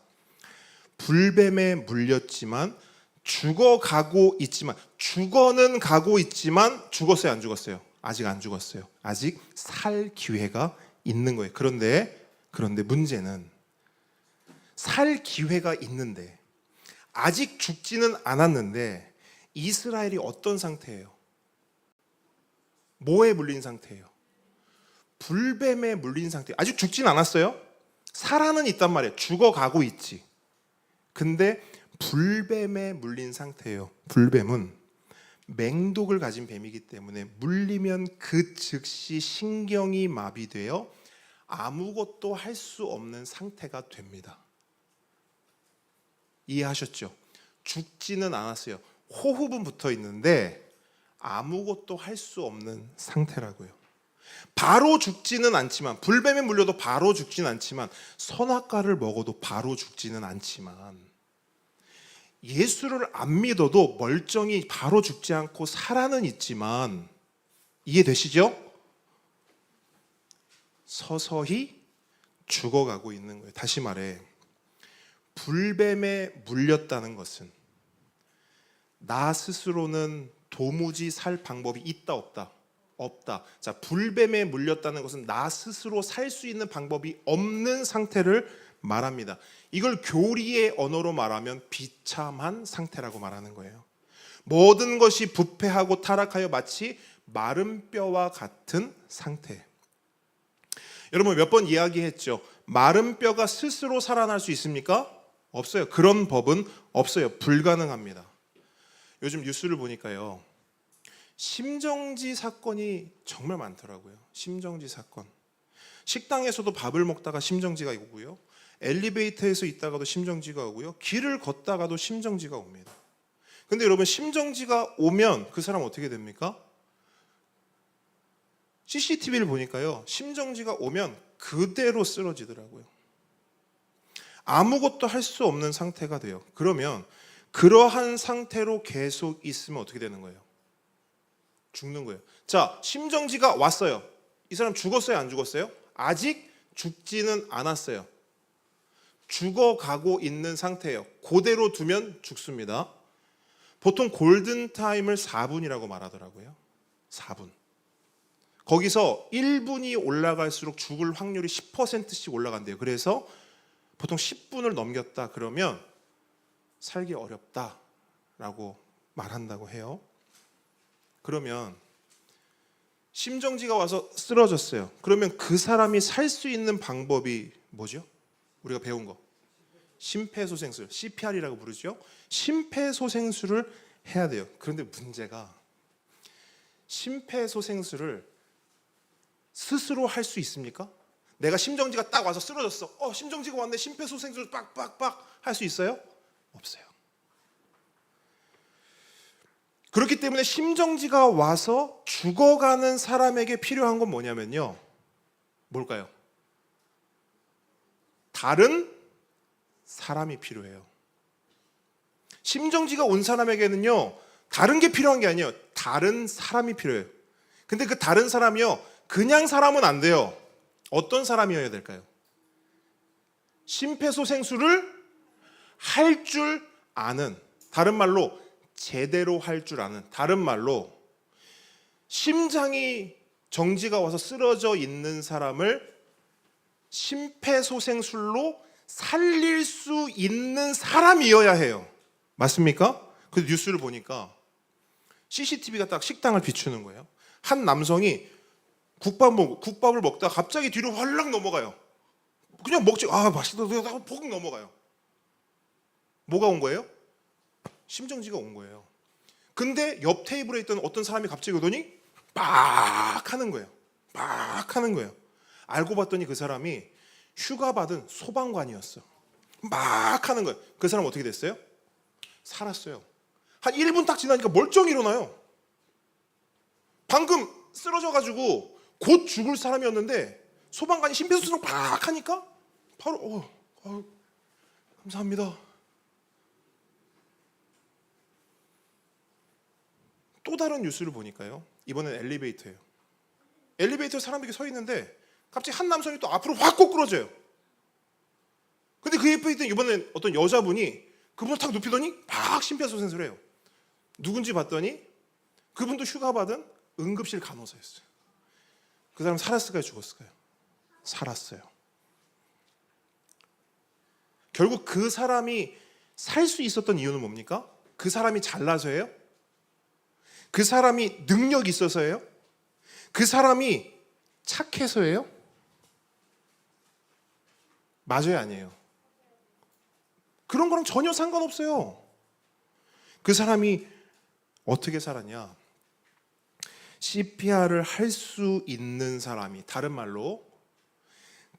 불뱀에 물렸지만 죽어가고 있지만, 죽어는 가고 있지만 죽었어요, 안 죽었어요? 아직 안 죽었어요. 아직 살 기회가 있는 거예요. 그런데 문제는 살 기회가 있는데 아직 죽지는 않았는데 이스라엘이 어떤 상태예요? 뭐에 물린 상태예요? 불뱀에 물린 상태예요. 아직 죽지는 않았어요. 살아는 있단 말이에요. 죽어가고 있지. 근데 불뱀에 물린 상태예요. 불뱀은 맹독을 가진 뱀이기 때문에 물리면 그 즉시 신경이 마비되어 아무것도 할 수 없는 상태가 됩니다. 이해하셨죠? 죽지는 않았어요. 호흡은 붙어 있는데 아무것도 할 수 없는 상태라고요. 바로 죽지는 않지만, 불뱀에 물려도 바로 죽지는 않지만, 선악과를 먹어도 바로 죽지는 않지만, 예수를 안 믿어도 멀쩡히 바로 죽지 않고 살아는 있지만, 이해되시죠? 서서히 죽어가고 있는 거예요. 다시 말해, 불뱀에 물렸다는 것은 나 스스로는 도무지 살 방법이 있다 없다? 없다. 자, 불뱀에 물렸다는 것은 나 스스로 살 수 있는 방법이 없는 상태를 말합니다. 이걸 교리의 언어로 말하면 비참한 상태라고 말하는 거예요. 모든 것이 부패하고 타락하여 마치 마른 뼈와 같은 상태. 여러분, 몇 번 이야기했죠. 마른 뼈가 스스로 살아날 수 있습니까? 없어요. 그런 법은 없어요. 불가능합니다. 요즘 뉴스를 보니까요, 심정지 사건이 정말 많더라고요. 심정지 사건. 식당에서도 밥을 먹다가 심정지가 오고요, 엘리베이터에서 있다가도 심정지가 오고요, 길을 걷다가도 심정지가 옵니다. 근데 여러분, 심정지가 오면 그 사람 어떻게 됩니까? CCTV를 보니까요, 심정지가 오면 그대로 쓰러지더라고요. 아무것도 할 수 없는 상태가 돼요. 그러면 그러한 상태로 계속 있으면 어떻게 되는 거예요? 죽는 거예요. 자, 심정지가 왔어요. 이 사람 죽었어요, 안 죽었어요? 아직 죽지는 않았어요. 죽어가고 있는 상태예요. 그대로 두면 죽습니다. 보통 골든타임을 4분이라고 말하더라고요. 4분. 거기서 1분이 올라갈수록 죽을 확률이 10%씩 올라간대요. 그래서 보통 10분을 넘겼다 그러면 살기 어렵다라고 말한다고 해요. 그러면 심정지가 와서 쓰러졌어요. 그러면 그 사람이 살 수 있는 방법이 뭐죠? 우리가 배운 거. 심폐소생술, CPR이라고 부르죠. 심폐소생술을 해야 돼요. 그런데 문제가 심폐소생술을 스스로 할 수 있습니까? 내가 심정지가 딱 와서 쓰러졌어. 심정지가 왔네. 심폐소생술 빡빡빡 할 수 있어요? 없어요. 그렇기 때문에 심정지가 와서 죽어가는 사람에게 필요한 건 뭐냐면요. 뭘까요? 다른 사람이 필요해요. 심정지가 온 사람에게는요, 다른 게 필요한 게 아니에요. 다른 사람이 필요해요. 근데 그 다른 사람이요, 그냥 사람은 안 돼요. 어떤 사람이어야 될까요? 심폐소생술을 할 줄 아는, 다른 말로 제대로 할 줄 아는, 다른 말로 심장이 정지가 와서 쓰러져 있는 사람을 심폐소생술로 살릴 수 있는 사람이어야 해요. 맞습니까? 그 뉴스를 보니까 CCTV가 딱 식당을 비추는 거예요. 한 남성이 국밥을 먹다가 갑자기 뒤로 활락 넘어가요. 그냥 먹지, 맛있다 하고 폭 넘어가요. 뭐가 온 거예요? 심정지가 온 거예요. 근데 옆 테이블에 있던 어떤 사람이 갑자기 오더니 빡 하는 거예요. 막 하는 거예요. 알고 봤더니 그 사람이 휴가 받은 소방관이었어. 막 하는 거예요. 그 사람 어떻게 됐어요? 살았어요. 한 1분 딱 지나니까 멀쩡히 일어나요. 방금 쓰러져가지고 곧 죽을 사람이었는데 소방관이 심폐소생술 막 하니까 바로 감사합니다. 또 다른 뉴스를 보니까요. 이번엔 엘리베이터예요. 엘리베이터에 사람들이 서 있는데 갑자기 한 남성이 또 앞으로 확 꼬꾸러져요. 근데 그 옆에 있던 이번엔 어떤 여자분이 그분을 탁 눕히더니 막 심폐소생술을 해요. 누군지 봤더니 그분도 휴가 받은 응급실 간호사였어요. 그 사람 살았을까요? 죽었을까요? 살았어요. 결국 그 사람이 살 수 있었던 이유는 뭡니까? 그 사람이 잘나서예요? 그 사람이 능력이 있어서예요? 그 사람이 착해서예요? 맞아요, 아니에요? 그런 거랑 전혀 상관없어요. 그 사람이 어떻게 살았냐? CPR을 할 수 있는 사람이, 다른 말로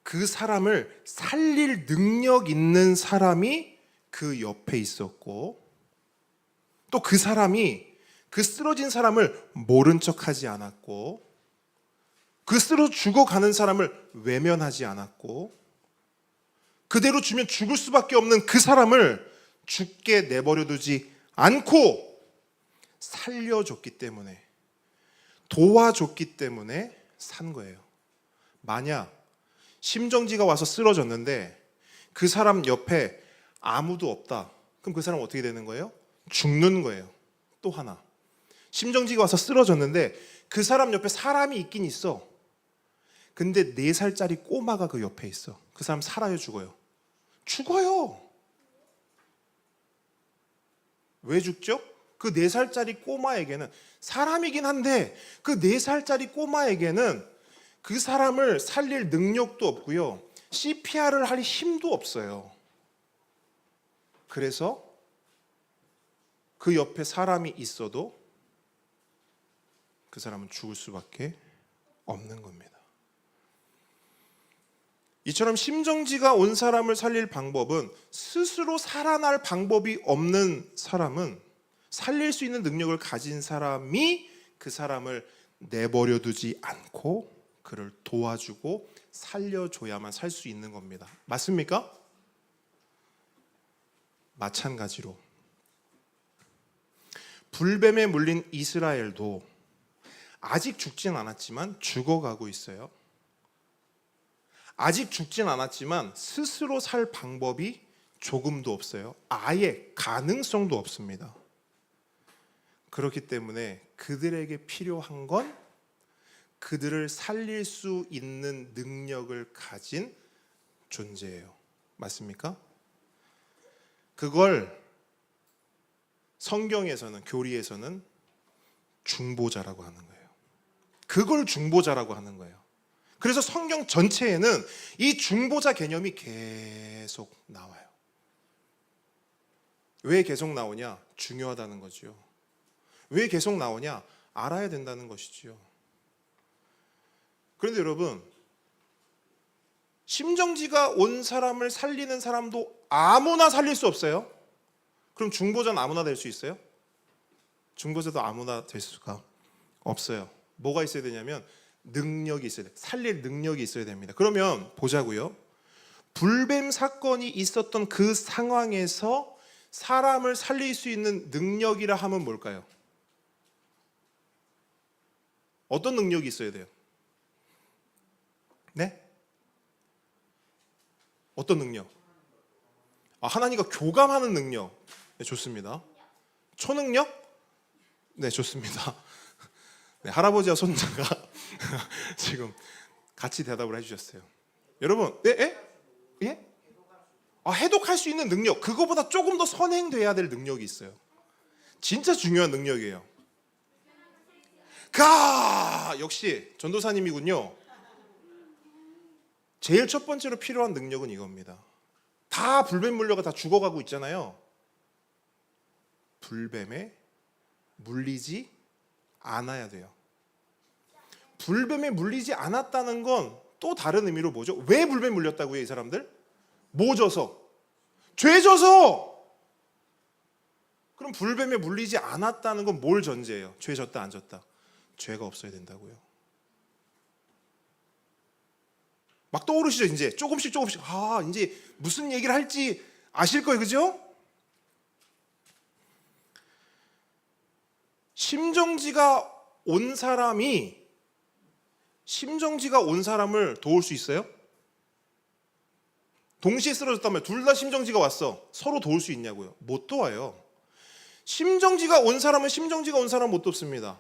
그 사람을 살릴 능력 있는 사람이 그 옆에 있었고, 또 그 사람이 그 쓰러진 사람을 모른 척하지 않았고, 그 쓰러 죽어가는 사람을 외면하지 않았고, 그대로 주면 죽을 수밖에 없는 그 사람을 죽게 내버려두지 않고 살려줬기 때문에, 도와줬기 때문에 산 거예요. 만약 심정지가 와서 쓰러졌는데 그 사람 옆에 아무도 없다. 그럼 그 사람 어떻게 되는 거예요? 죽는 거예요. 또 하나. 심정지가 와서 쓰러졌는데 그 사람 옆에 사람이 있긴 있어. 근데 4살짜리 꼬마가 그 옆에 있어. 그 사람 살아요, 죽어요? 죽어요. 왜 죽죠? 그 4살짜리 꼬마에게는, 사람이긴 한데 그 4살짜리 꼬마에게는 그 사람을 살릴 능력도 없고요, CPR을 할 힘도 없어요. 그래서 그 옆에 사람이 있어도 그 사람은 죽을 수밖에 없는 겁니다. 이처럼 심정지가 온 사람을 살릴 방법은, 스스로 살아날 방법이 없는 사람은 살릴 수 있는 능력을 가진 사람이 그 사람을 내버려두지 않고 그를 도와주고 살려줘야만 살 수 있는 겁니다. 맞습니까? 마찬가지로 불뱀에 물린 이스라엘도 아직 죽진 않았지만 죽어가고 있어요. 아직 죽진 않았지만 스스로 살 방법이 조금도 없어요. 아예 가능성도 없습니다. 그렇기 때문에 그들에게 필요한 건 그들을 살릴 수 있는 능력을 가진 존재예요. 맞습니까? 그걸 성경에서는, 교리에서는 중보자라고 하는 거예요. 그걸 중보자라고 하는 거예요. 그래서 성경 전체에는 이 중보자 개념이 계속 나와요. 왜 계속 나오냐? 중요하다는 거죠. 왜 계속 나오냐? 알아야 된다는 것이지요. 그런데 여러분, 심정지가 온 사람을 살리는 사람도 아무나 살릴 수 없어요? 그럼 중보자는 아무나 될 수 있어요? 중보자도 아무나 될 수가 없어요. 뭐가 있어야 되냐면 능력이 있어야 돼요. 살릴 능력이 있어야 됩니다. 그러면 보자고요. 불뱀 사건이 있었던 그 상황에서 사람을 살릴 수 있는 능력이라 하면 뭘까요? 어떤 능력이 있어야 돼요? 네? 어떤 능력? 하나님과 교감하는 능력. 네, 좋습니다. 초능력? 네, 좋습니다. 네, 할아버지와 손자가 지금 같이 대답을 해주셨어요. 여러분, 네? 예? 해독할 수 있는 능력, 그거보다 조금 더 선행돼야 될 능력이 있어요. 진짜 중요한 능력이에요. 역시 전도사님이군요. 제일 첫 번째로 필요한 능력은 이겁니다. 다 불뱀 물려가 다 죽어가고 있잖아요. 불뱀에 물리지 않아야 돼요. 불뱀에 물리지 않았다는 건 또 다른 의미로 뭐죠? 왜 불뱀 물렸다고요, 이 사람들? 뭐 져서? 죄 져서! 그럼 불뱀에 물리지 않았다는 건 뭘 전제해요? 죄 졌다 안 졌다? 죄가 없어야 된다고요. 막 떠오르시죠, 이제? 조금씩. 이제 무슨 얘기를 할지 아실 거예요, 그죠? 심정지가 온 사람을 도울 수 있어요? 동시에 쓰러졌다면 둘 다 심정지가 왔어. 서로 도울 수 있냐고요? 못 도와요. 심정지가 온 사람은 못 돕습니다.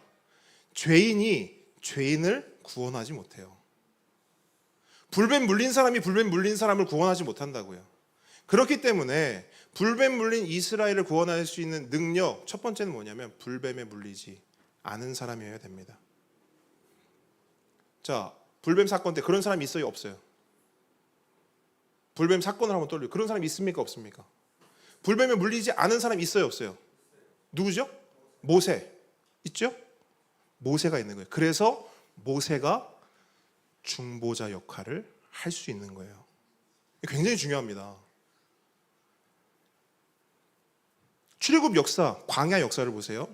죄인이 죄인을 구원하지 못해요. 불뱀 물린 사람이 불뱀 물린 사람을 구원하지 못한다고요. 그렇기 때문에 불뱀 물린 이스라엘을 구원할 수 있는 능력, 첫 번째는 뭐냐면 불뱀에 물리지 않은 사람이어야 됩니다. 자, 불뱀 사건 때 그런 사람이 있어요, 없어요? 불뱀 사건을 한번 떠올려요. 그런 사람이 있습니까, 없습니까? 불뱀에 물리지 않은 사람이 있어요, 없어요? 누구죠? 모세. 있죠? 모세가 있는 거예요. 그래서 모세가 중보자 역할을 할 수 있는 거예요. 굉장히 중요합니다. 출애굽 역사, 광야 역사를 보세요.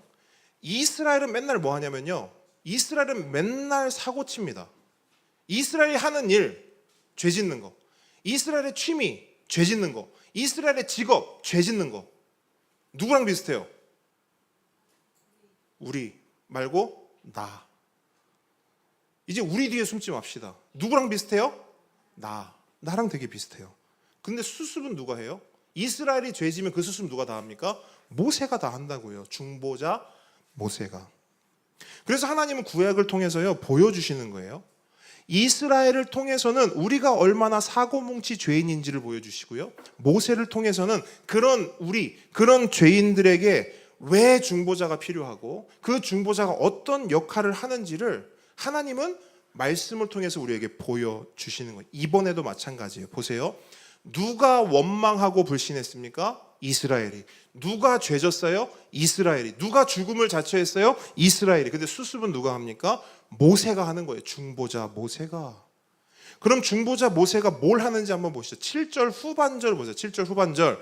이스라엘은 맨날 뭐 하냐면요. 이스라엘은 맨날 사고 칩니다. 이스라엘이 하는 일, 죄 짓는 거. 이스라엘의 취미, 죄 짓는 거. 이스라엘의 직업, 죄 짓는 거. 누구랑 비슷해요? 우리 말고 나. 이제 우리 뒤에 숨지 맙시다. 누구랑 비슷해요? 나랑 되게 비슷해요. 근데 수습은 누가 해요? 이스라엘이 죄 지면 그 수습 누가 다 합니까? 모세가 다 한다고요. 중보자 모세가. 그래서 하나님은 구약을 통해서요 보여주시는 거예요. 이스라엘을 통해서는 우리가 얼마나 사고뭉치 죄인인지를 보여주시고요. 모세를 통해서는 그런 죄인들에게 왜 중보자가 필요하고 그 중보자가 어떤 역할을 하는지를 하나님은 말씀을 통해서 우리에게 보여주시는 거예요. 이번에도 마찬가지예요. 보세요. 누가 원망하고 불신했습니까? 이스라엘이. 누가 죄졌어요? 이스라엘이. 누가 죽음을 자처했어요? 이스라엘이. 근데 수습은 누가 합니까? 모세가 하는 거예요. 중보자 모세가. 그럼 중보자 모세가 뭘 하는지 한번 보시죠. 7절 후반절 보세요. 7절 후반절.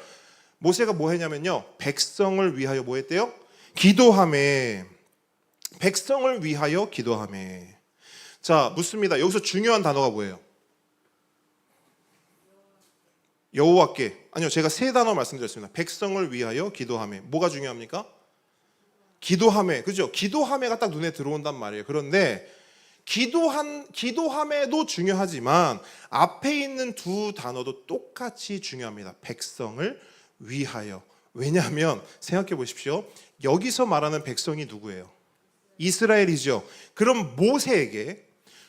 모세가 뭐 했냐면요. 백성을 위하여 뭐 했대요? 기도하매. 백성을 위하여 기도하매. 자, 묻습니다. 여기서 중요한 단어가 뭐예요? 여호와께. 아니요, 제가 세 단어 말씀드렸습니다. 백성을 위하여 기도하매. 뭐가 중요합니까? 기도하매. 그죠? 기도하매가 딱 눈에 들어온단 말이에요. 그런데 기도함에도 중요하지만 앞에 있는 두 단어도 똑같이 중요합니다. 백성을 위하여. 왜냐하면 생각해 보십시오. 여기서 말하는 백성이 누구예요? 이스라엘이죠. 그럼 모세에게,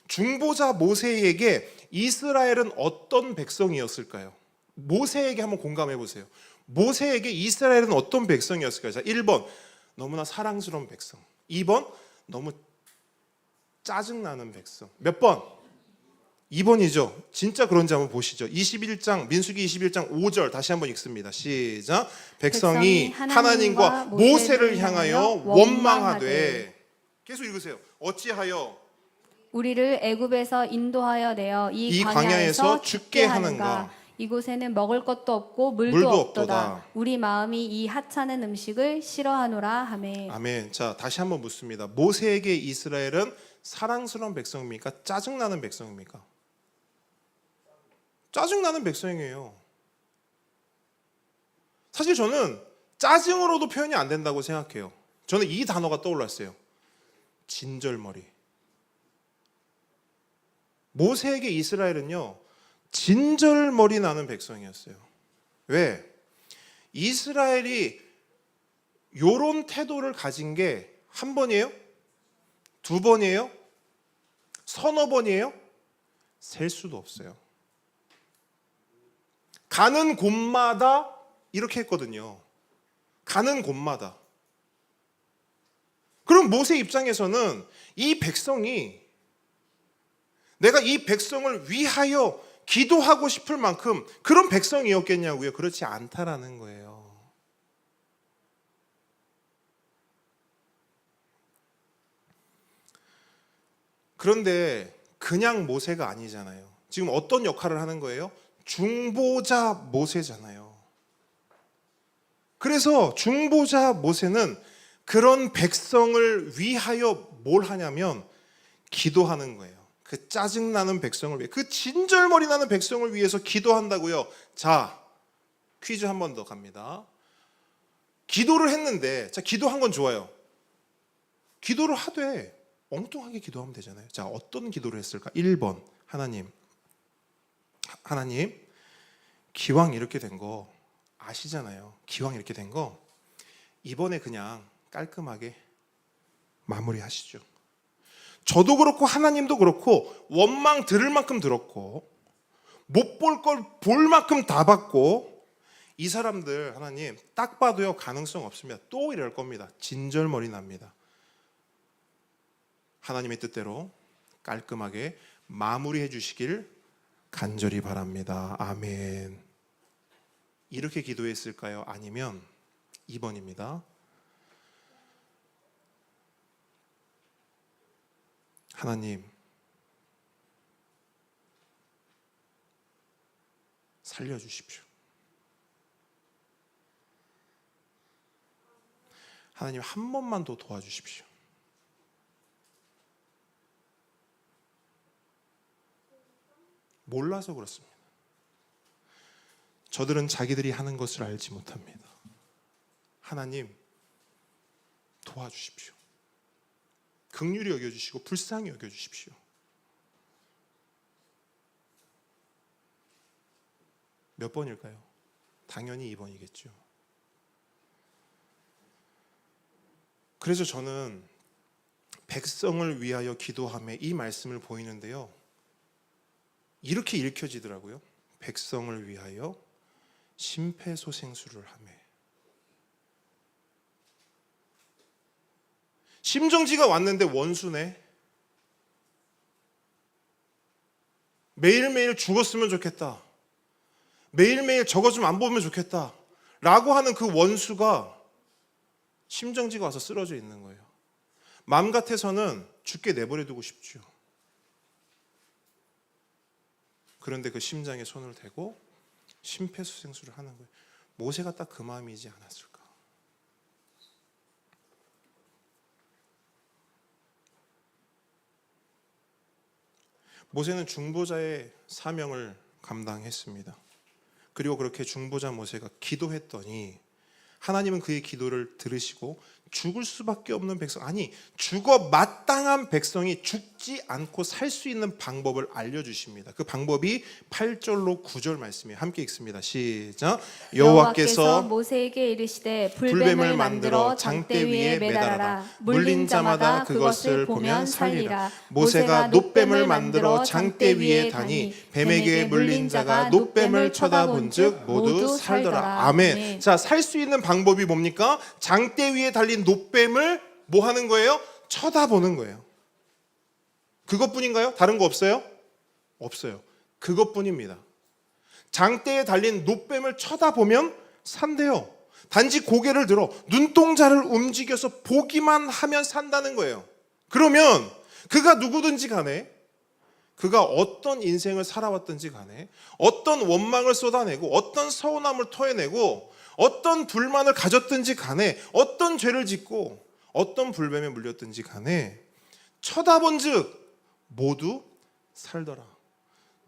중보자 모세에게 이스라엘은 어떤 백성이었을까요? 모세에게 한번 공감해 보세요. 모세에게 이스라엘은 어떤 백성이었을까요? 자, 1번 너무나 사랑스러운 백성. 2번 너무 짜증나는 백성. 몇 번? 2번이죠. 진짜 그런지 한번 보시죠. 21장 민수기 21장 5절 다시 한번 읽습니다. 시작. 백성이 하나님과 모세를 향하여 원망하되. 계속 읽으세요. 어찌하여 우리를 애굽에서 인도하여 내어 이 이 광야에서 죽게 하는가? 하는가? 이곳에는 먹을 것도 없고 물도 물도 없도다. 없도다. 우리 마음이 이 하찮은 음식을 싫어하노라 하매. 아멘. 자, 다시 한번 묻습니다. 모세에게 이스라엘은 사랑스러운 백성입니까? 짜증나는 백성입니까? 짜증나는 백성이에요. 사실 저는 짜증으로도 표현이 안 된다고 생각해요. 저는 이 단어가 떠올랐어요. 진절머리. 모세에게 이스라엘은요, 진절머리 나는 백성이었어요. 왜? 이스라엘이 요런 태도를 가진 게 한 번이에요? 두 번이에요? 서너 번이에요? 셀 수도 없어요. 가는 곳마다 이렇게 했거든요. 가는 곳마다. 그럼 모세 입장에서는 이 백성이, 내가 이 백성을 위하여 기도하고 싶을 만큼 그런 백성이었겠냐고요? 그렇지 않다라는 거예요. 그런데 그냥 모세가 아니잖아요. 지금 어떤 역할을 하는 거예요? 중보자 모세잖아요. 그래서 중보자 모세는 그런 백성을 위하여 뭘 하냐면 기도하는 거예요. 그 짜증나는 백성을 위해, 그 진절머리 나는 백성을 위해서 기도한다고요. 자, 퀴즈 한 번 더 갑니다. 기도를 했는데, 자, 기도한 건 좋아요. 기도를 하되 엉뚱하게 기도하면 되잖아요. 자, 어떤 기도를 했을까? 1번, 하나님, 기왕 이렇게 된 거 아시잖아요. 기왕 이렇게 된 거 이번에 그냥 깔끔하게 마무리하시죠. 저도 그렇고 하나님도 그렇고 원망 들을 만큼 들었고 못 볼 걸 볼 만큼 다 봤고, 이 사람들 하나님 딱 봐도요 가능성 없습니다. 또 이럴 겁니다. 진절머리 납니다. 하나님의 뜻대로 깔끔하게 마무리해 주시길 간절히 바랍니다. 아멘. 이렇게 기도했을까요? 아니면 2번입니다. 하나님, 살려주십시오. 하나님, 한 번만 더 도와주십시오. 몰라서 그렇습니다. 저들은 자기들이 하는 것을 알지 못합니다. 하나님, 도와주십시오. 긍휼히 여겨주시고 불쌍히 여겨주십시오. 몇 번일까요? 당연히 2번이겠죠. 그래서 저는 백성을 위하여 기도하며 이 말씀을 보이는데요, 이렇게 읽혀지더라고요. 백성을 위하여 심폐소생술을 하며. 심정지가 왔는데 원수네. 매일매일 죽었으면 좋겠다. 매일매일 저거 좀 안 보면 좋겠다. 라고 하는 그 원수가 심정지가 와서 쓰러져 있는 거예요. 마음 같아서는 죽게 내버려두고 싶죠. 그런데 그 심장에 손을 대고 심폐소생술을 하는 거예요. 모세가 딱 그 마음이지 않았을까? 모세는 중보자의 사명을 감당했습니다. 그리고 그렇게 중보자 모세가 기도했더니 하나님은 그의 기도를 들으시고 죽을 수밖에 없는 백성, 아니 죽어 마땅한 백성이 죽지 않고 살 수 있는 방법을 알려주십니다. 그 방법이 8절로 9절 말씀이에요. 함께 읽습니다. 시작. 여호와께서 모세에게 이르시되 불뱀을 만들어 장대 위에 매달아라. 물린 자마다 그것을 보면 살리라. 모세가 놋뱀을 만들어 장대 위에 다니 뱀에게 물린 자가 놋뱀을 쳐다본즉 모두 살더라. 아멘. 자, 살 수 있는 방법이 뭡니까? 장대 위에 달린 놋뱀을 뭐 하는 거예요? 쳐다보는 거예요. 그것뿐인가요? 다른 거 없어요? 없어요. 그것뿐입니다. 장대에 달린 놋뱀을 쳐다보면 산대요. 단지 고개를 들어 눈동자를 움직여서 보기만 하면 산다는 거예요. 그러면 그가 누구든지 간에, 그가 어떤 인생을 살아왔든지 간에, 어떤 원망을 쏟아내고 어떤 서운함을 토해내고 어떤 불만을 가졌든지 간에, 어떤 죄를 짓고 어떤 불뱀에 물렸든지 간에 쳐다본즉 모두 살더라.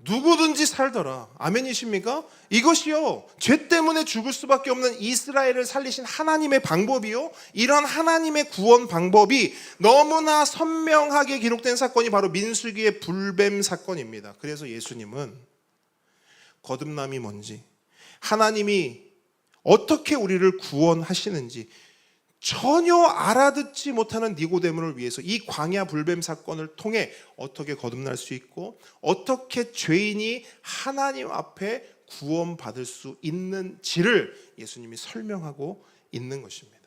누구든지 살더라. 아멘이십니까? 이것이요, 죄 때문에 죽을 수밖에 없는 이스라엘을 살리신 하나님의 방법이요, 이런 하나님의 구원 방법이 너무나 선명하게 기록된 사건이 바로 민수기의 불뱀 사건입니다. 그래서 예수님은 거듭남이 뭔지, 하나님이 어떻게 우리를 구원하시는지 전혀 알아듣지 못하는 니고데모를 위해서 이 광야 불뱀 사건을 통해 어떻게 거듭날 수 있고 어떻게 죄인이 하나님 앞에 구원받을 수 있는지를 예수님이 설명하고 있는 것입니다.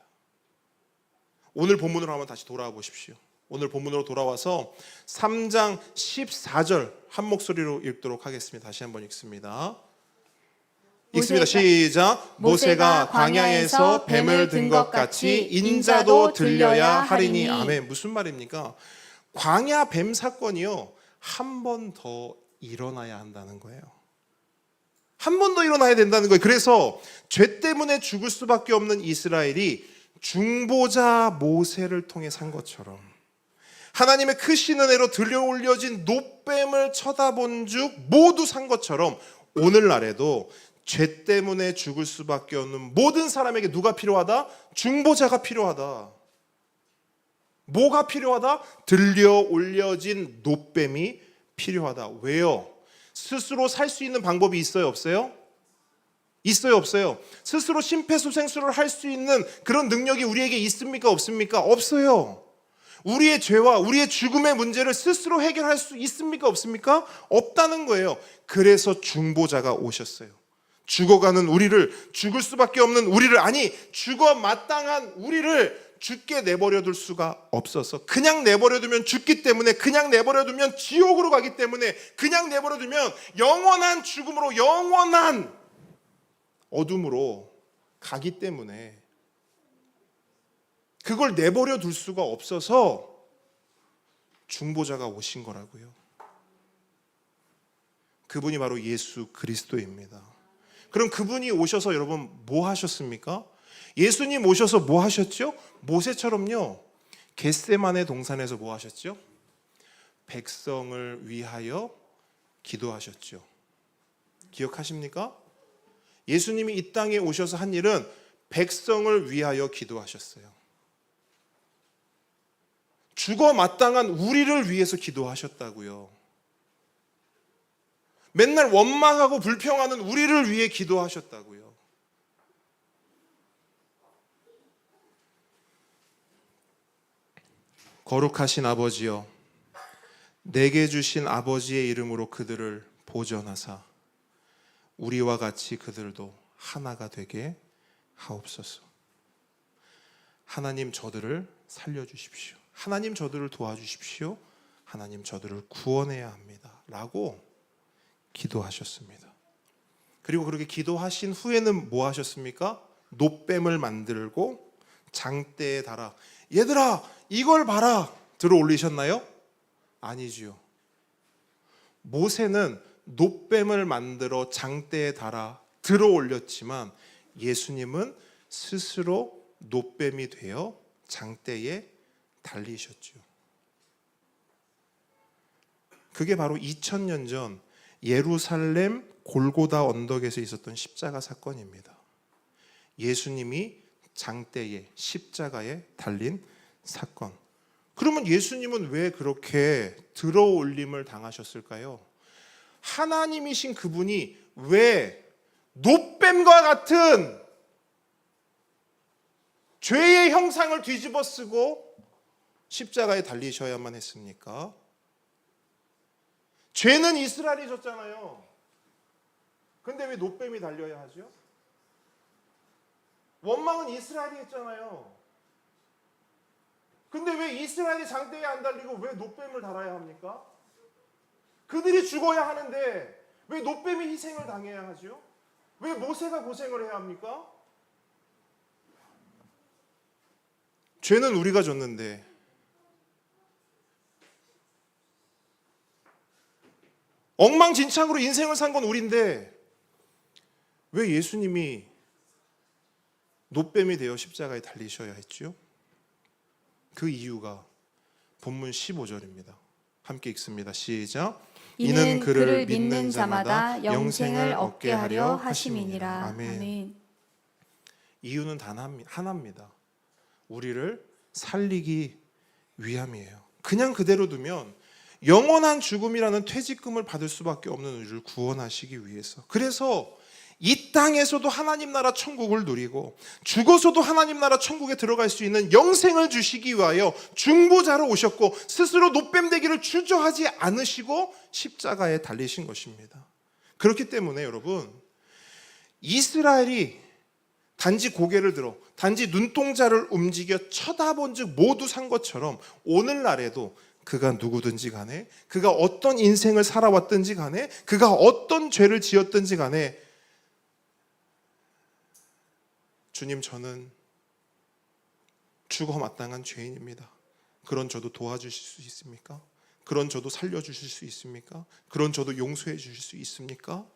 오늘 본문으로 한번 다시 돌아와 보십시오. 오늘 본문으로 돌아와서 3장 14절 한 목소리로 읽도록 하겠습니다. 다시 한번 읽습니다. 읽습니다. 시작. 모세가 광야에서 뱀을 든 것 같이 인자도 들려야 하리니. 아멘. 무슨 말입니까? 광야 뱀 사건이요, 한 번 더 일어나야 한다는 거예요. 한 번 더 일어나야 된다는 거예요. 그래서 죄 때문에 죽을 수밖에 없는 이스라엘이 중보자 모세를 통해 산 것처럼 하나님의 크신 은혜로 들려 올려진 놋뱀을 쳐다본 즉 모두 산 것처럼 오늘날에도 죄 때문에 죽을 수밖에 없는 모든 사람에게 누가 필요하다? 중보자가 필요하다. 뭐가 필요하다? 들려 올려진 놋뱀이 필요하다. 왜요? 스스로 살 수 있는 방법이 있어요, 없어요? 있어요, 없어요? 스스로 심폐소생술을 할 수 있는 그런 능력이 우리에게 있습니까, 없습니까? 없어요. 우리의 죄와 우리의 죽음의 문제를 스스로 해결할 수 있습니까, 없습니까? 없다는 거예요. 그래서 중보자가 오셨어요. 죽어가는 우리를, 죽을 수밖에 없는 우리를, 아니 죽어 마땅한 우리를 죽게 내버려둘 수가 없어서, 그냥 내버려두면 죽기 때문에, 그냥 내버려두면 지옥으로 가기 때문에, 그냥 내버려두면 영원한 죽음으로, 영원한 어둠으로 가기 때문에 그걸 내버려둘 수가 없어서 중보자가 오신 거라고요. 그분이 바로 예수 그리스도입니다. 그럼 그분이 오셔서 여러분 뭐 하셨습니까? 예수님 오셔서 뭐 하셨죠? 모세처럼요, 겟세마네 동산에서 뭐 하셨죠? 백성을 위하여 기도하셨죠. 기억하십니까? 예수님이 이 땅에 오셔서 한 일은 백성을 위하여 기도하셨어요. 죽어 마땅한 우리를 위해서 기도하셨다고요. 맨날 원망하고 불평하는 우리를 위해 기도하셨다고요. 거룩하신 아버지여, 내게 주신 아버지의 이름으로 그들을 보전하사 우리와 같이 그들도 하나가 되게 하옵소서. 하나님, 저들을 살려주십시오. 하나님, 저들을 도와주십시오. 하나님, 저들을 구원해야 합니다 라고 기도하셨습니다. 그리고 그렇게 기도하신 후에는 뭐 하셨습니까? 놋뱀을 만들고 장대에 달아, 얘들아 이걸 봐라, 들어 올리셨나요? 아니지요. 모세는 놋뱀을 만들어 장대에 달아 들어 올렸지만 예수님은 스스로 놋뱀이 되어 장대에 달리셨죠. 그게 바로 2000년 전 예루살렘 골고다 언덕에서 있었던 십자가 사건입니다. 예수님이 장대에 십자가에 달린 사건. 그러면 예수님은 왜 그렇게 들어올림을 당하셨을까요? 하나님이신 그분이 왜 노뱀과 같은 죄의 형상을 뒤집어 쓰고 십자가에 달리셔야만 했습니까? 죄는 이스라엘이 졌잖아요. 근데 왜 노뱀이 달려야 하죠? 원망은 이스라엘이 했잖아요. 근데 왜 이스라엘이 장대에 안 달리고 왜 노뱀을 달아야 합니까? 그들이 죽어야 하는데 왜 노뱀이 희생을 당해야 하죠? 왜 모세가 고생을 해야 합니까? 죄는 우리가 졌는데 엉망진창으로 인생을 산 건 우리인데 왜 예수님이 노뱀이 되어 십자가에 달리셔야 했죠? 그 이유가 본문 15절입니다. 함께 읽습니다. 시작. 이는 그를 믿는 자마다 영생을 얻게 하려 하심이니라. 아멘. 아멘. 이유는 단 하나입니다. 우리를 살리기 위함이에요. 그냥 그대로 두면 영원한 죽음이라는 퇴직금을 받을 수밖에 없는 우리를 구원하시기 위해서. 그래서 이 땅에서도 하나님 나라 천국을 누리고 죽어서도 하나님 나라 천국에 들어갈 수 있는 영생을 주시기 위하여 중보자로 오셨고 스스로 노뱀 되기를 주저하지 않으시고 십자가에 달리신 것입니다. 그렇기 때문에 여러분, 이스라엘이 단지 고개를 들어 단지 눈동자를 움직여 쳐다본 즉 모두 산 것처럼 오늘날에도 그가 누구든지 간에, 그가 어떤 인생을 살아왔든지 간에, 그가 어떤 죄를 지었든지 간에, 주님, 저는 죽어 마땅한 죄인입니다. 그런 저도 도와주실 수 있습니까? 그런 저도 살려주실 수 있습니까? 그런 저도 용서해 주실 수 있습니까?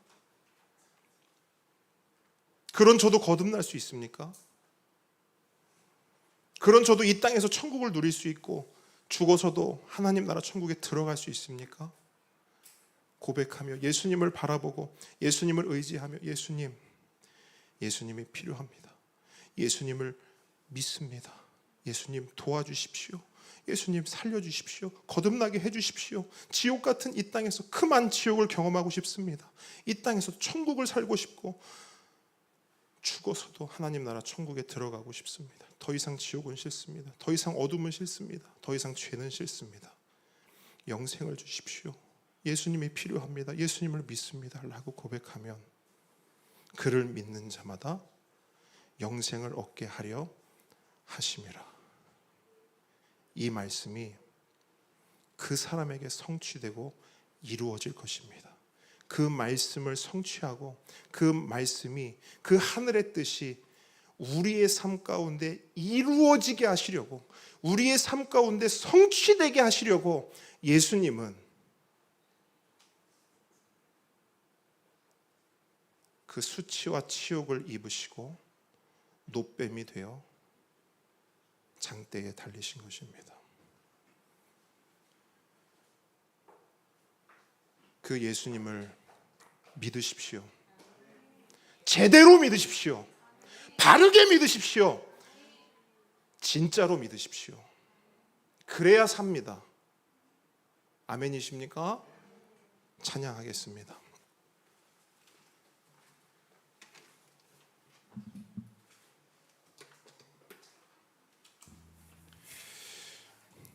그런 저도 거듭날 수 있습니까? 그런 저도 이 땅에서 천국을 누릴 수 있고 죽어서도 하나님 나라 천국에 들어갈 수 있습니까? 고백하며 예수님을 바라보고 예수님을 의지하며 예수님이 필요합니다. 예수님을 믿습니다. 예수님 도와주십시오. 예수님 살려주십시오. 거듭나게 해주십시오. 지옥 같은 이 땅에서 그만 지옥을 경험하고 싶습니다. 이 땅에서 천국을 살고 싶고 죽어서도 하나님 나라 천국에 들어가고 싶습니다. 더 이상 지옥은 싫습니다. 더 이상 어둠은 싫습니다. 더 이상 죄는 싫습니다. 영생을 주십시오. 예수님이 필요합니다. 예수님을 믿습니다. 라고 고백하면 그를 믿는 자마다 영생을 얻게 하려 하심이라. 이 말씀이 그 사람에게 성취되고 이루어질 것입니다. 그 말씀을 성취하고 그 말씀이 그 하늘의 뜻이 우리의 삶 가운데 이루어지게 하시려고, 우리의 삶 가운데 성취되게 하시려고 예수님은 그 수치와 치욕을 입으시고 노뱀이 되어 장대에 달리신 것입니다. 그 예수님을 믿으십시오. 제대로 믿으십시오. 바르게 믿으십시오. 진짜로 믿으십시오. 그래야 삽니다. 아멘이십니까? 찬양하겠습니다.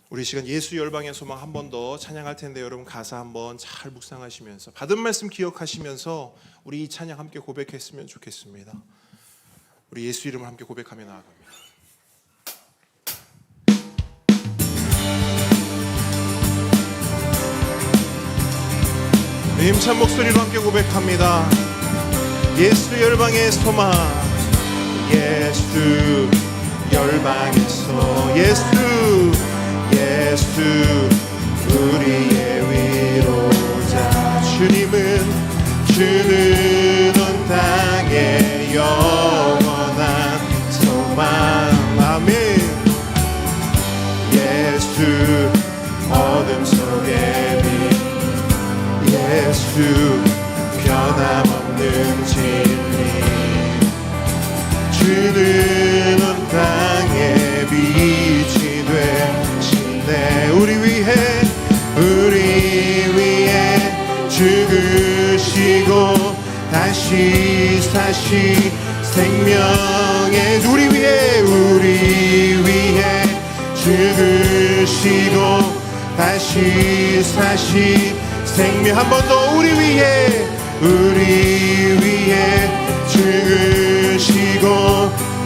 우리 시간 예수 열방의 소망 한 번 더 찬양할 텐데 여러분 가사 한번 잘 묵상하시면서 받은 말씀 기억하시면서 우리 이 찬양 함께 고백했으면 좋겠습니다. 우리 예수 이름을 함께 고백하며 나아갑니다. 힘찬 목소리로 함께 고백합니다. 예수 열방의 소망, 예수 열방에서 예수 우리의 위로자. 주는 온 땅의 영원한 소망. 아멘. 예수 어둠 속의 빛, 예수 변함없는 진리. 주는 온 사신 생명의 우리 위해 죽으시고 다시 사신 생명 한 번 더 우리 위해 죽으시고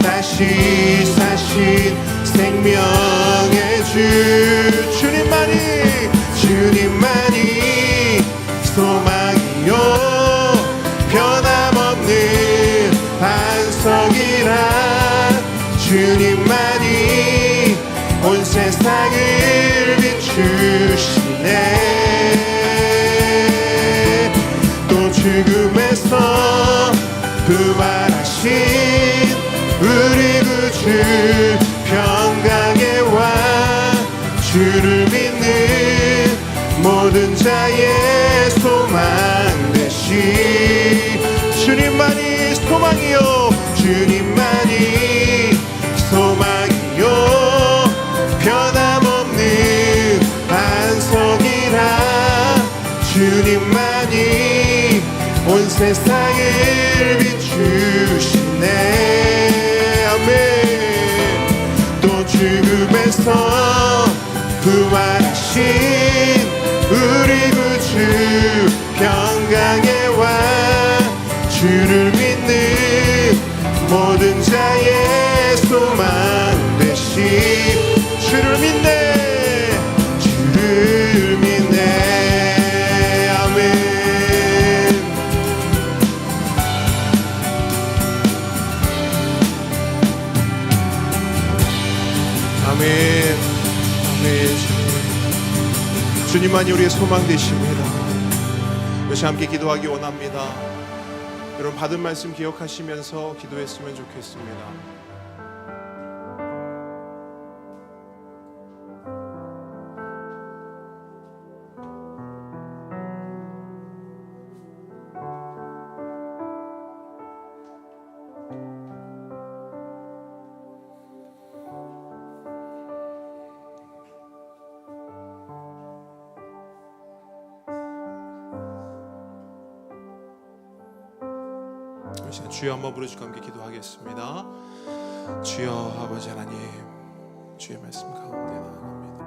다시 사신 생명의 주님만이 소망이요 변함없는 반석이라 주님만이 온 세상을 비추시네 또 죽음에서 부활하신 우리 구주 평강의 왕 주를 믿는 모든 자의 소망 되시 주님만이 소망이요 변함없는 반석이라 주님만이 온 세상을 비추시네 아멘 또 죽음에서 부활하신 우리 구주 평강의 왕 주를 믿는 모든 자의 소망 되시 주를 믿네 아멘 아멘 주님만이 우리의 소망 되십니다. 다시 함께 기도하기 원합니다. 여러분 받은 말씀 기억하시면서 기도했으면 좋겠습니다. 주여 한번 부르시고 함께 기도하겠습니다. 주여 아버지 하나님 주의 말씀 가운데 나아갑니다.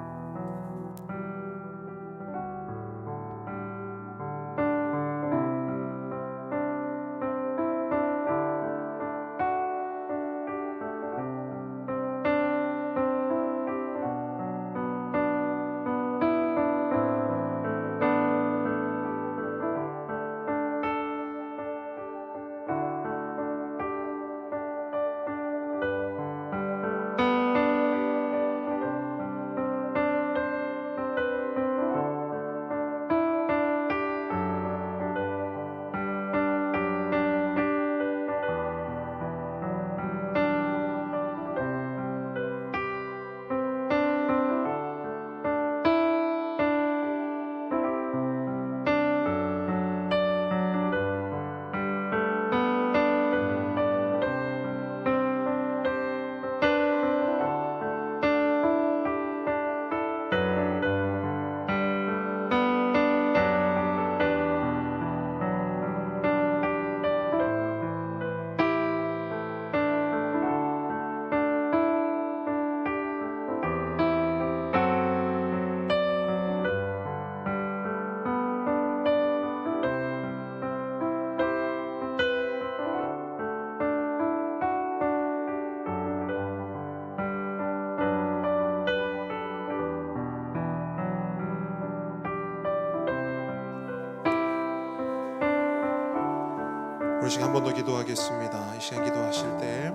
우리 시간 한 번 더 기도하겠습니다. 이 시간 기도하실 때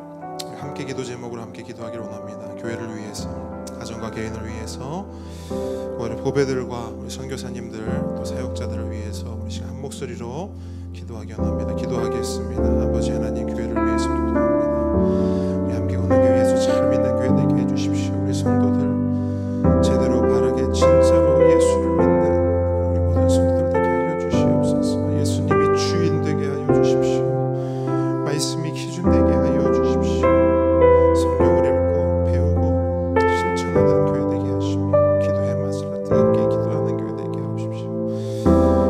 우리 함께 기도 제목으로 함께 기도하기를 원합니다. 교회를 위해서, 가정과 개인을 위해서, 우리 보배들과 우리 선교사님들 또 사역자들을 위해서 우리 시간 한 목소리로 기도하기 원합니다. 기도하겠습니다. 아버지 하나님 교회를 위해서 기도합니다. 우리 함께 오늘 교회 예수 잘 믿는 교회 되게 해주십시오. 우리 성도들 제대로 바르게 진짜로 예수를 믿는 우리 모든 성도들 되게 하여 주시옵소서. 예수님이 주인 되게 하여 주십시오. 말씀이 기준 되게 하여 주십시오. 성경을 읽고 배우고 실천하는 교회 되게 하시며 기도의 맛을 뜨겁게 기도하는 교회 되게 하옵십시오.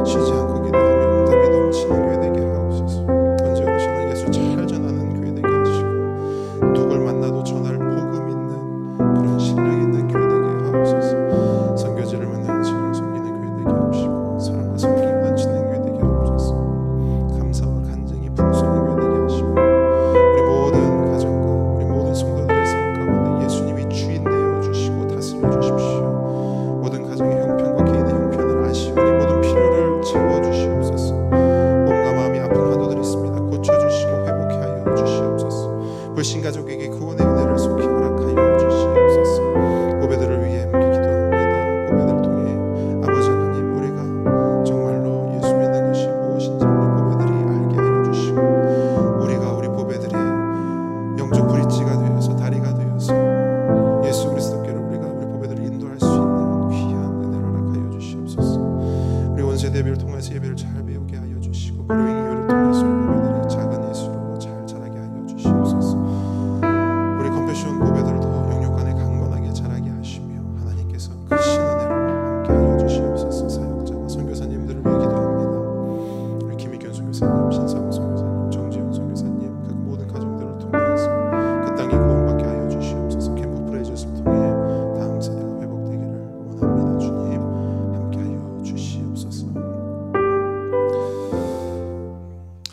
쉬지 않고 기도하며 응답이 넘치는 교회 되게 하옵소서. 언제 오시는 예수 주일 예배를 통해서 예배를 잘 배우게 하여 주시고 그리고 이유를 통해서 우리 보배들이 작은 예수로 잘 자라게 하여 주시옵소서. 우리 컴패션 보배들도 영육 간에 강건하게 자라게 하시며 하나님께서 크신 은혜로 함께 하여 주시옵소서. 사역자와 선교사님들을 위해 기도합니다. 우리 김희균 선교사님, 신상훈 선교사님, 정지훈 선교사님 그 모든 가정들을 통해서 그 땅이 구원받게 하여 주시옵소서. 캠프 프레이저스를 통해 다음 세대가 회복되기를 원합니다. 주님 함께 하여 주시옵소서.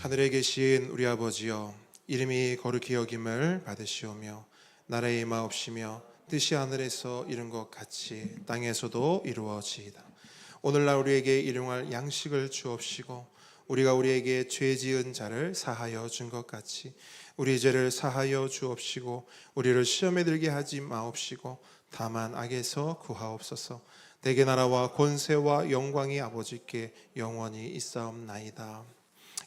하늘에 계신 우리 아버지여, 이름이 거룩히 여김을 받으시오며 나라의 임하옵시며 뜻이 하늘에서 이룬 것 같이 땅에서도 이루어지이다. 오늘날 우리에게 일용할 양식을 주옵시고 우리가 우리에게 죄 지은 자를 사하여 준 것 같이 우리 죄를 사하여 주옵시고 우리를 시험에 들게 하지 마옵시고 다만 악에서 구하옵소서. 대개 나라와 권세와 영광이 아버지께 영원히 있사옵나이다.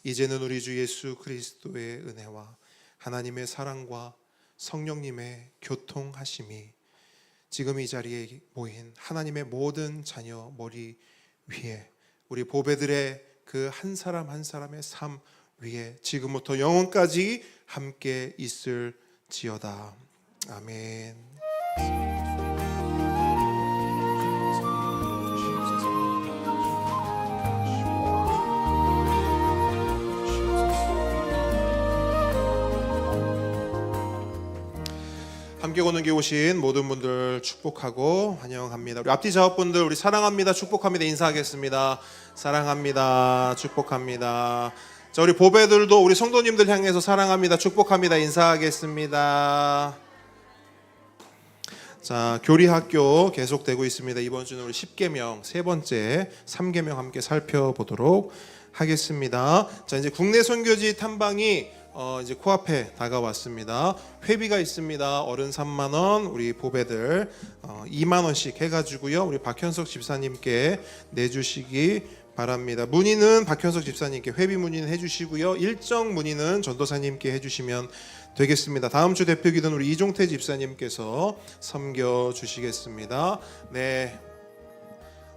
이제는 우리 주 예수 그리스도의 은혜와 하나님의 사랑과 성령님의 교통하심이 지금 이 자리에 모인 하나님의 모든 자녀 머리 위에 우리 보배들의 그 한 사람 한 사람의 삶 위에 지금부터 영원까지 함께 있을지어다. 아멘. 함께 오는게 오신 모든 분들 축복하고 환영합니다. 우리 앞뒤 작업분들 우리 사랑합니다 축복합니다 인사하겠습니다. 사랑합니다 축복합니다. 자, 우리 보배들도 우리 성도님들 향해서 사랑합니다 축복합니다 인사하겠습니다. 자, 교리학교 계속되고 있습니다. 이번 주는 우리 10계명 세 번째 3계명 함께 살펴보도록 하겠습니다. 자, 이제 국내 선교지 탐방이 이제 코앞에 다가왔습니다. 회비가 있습니다. 어른 3만 원, 우리 보배들 2만 원씩 해가지고요. 우리 박현석 집사님께 내주시기 바랍니다. 문의는 박현석 집사님께 회비 문의는 해주시고요. 일정 문의는 전도사님께 해주시면 되겠습니다. 다음 주 대표기도는 우리 이종태 집사님께서 섬겨 주시겠습니다. 네,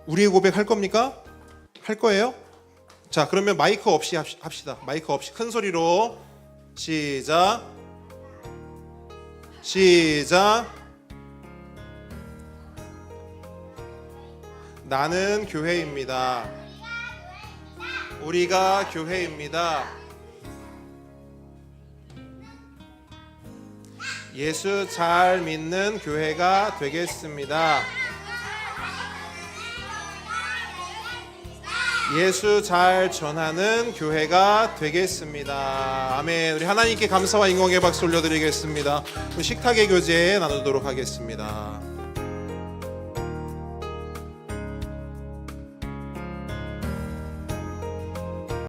우리의 고백 할 겁니까? 할 거예요? 자, 그러면 마이크 없이 합시다. 마이크 없이 큰 소리로. 시작. 나는 교회입니다. 우리가 교회입니다. 예수 잘 믿는 교회가 되겠습니다. 예수 잘 전하는 교회가 되겠습니다. 아멘. 우리 하나님께 감사와 인공의 박수 올려드리겠습니다. 식탁의 교제 나누도록 하겠습니다.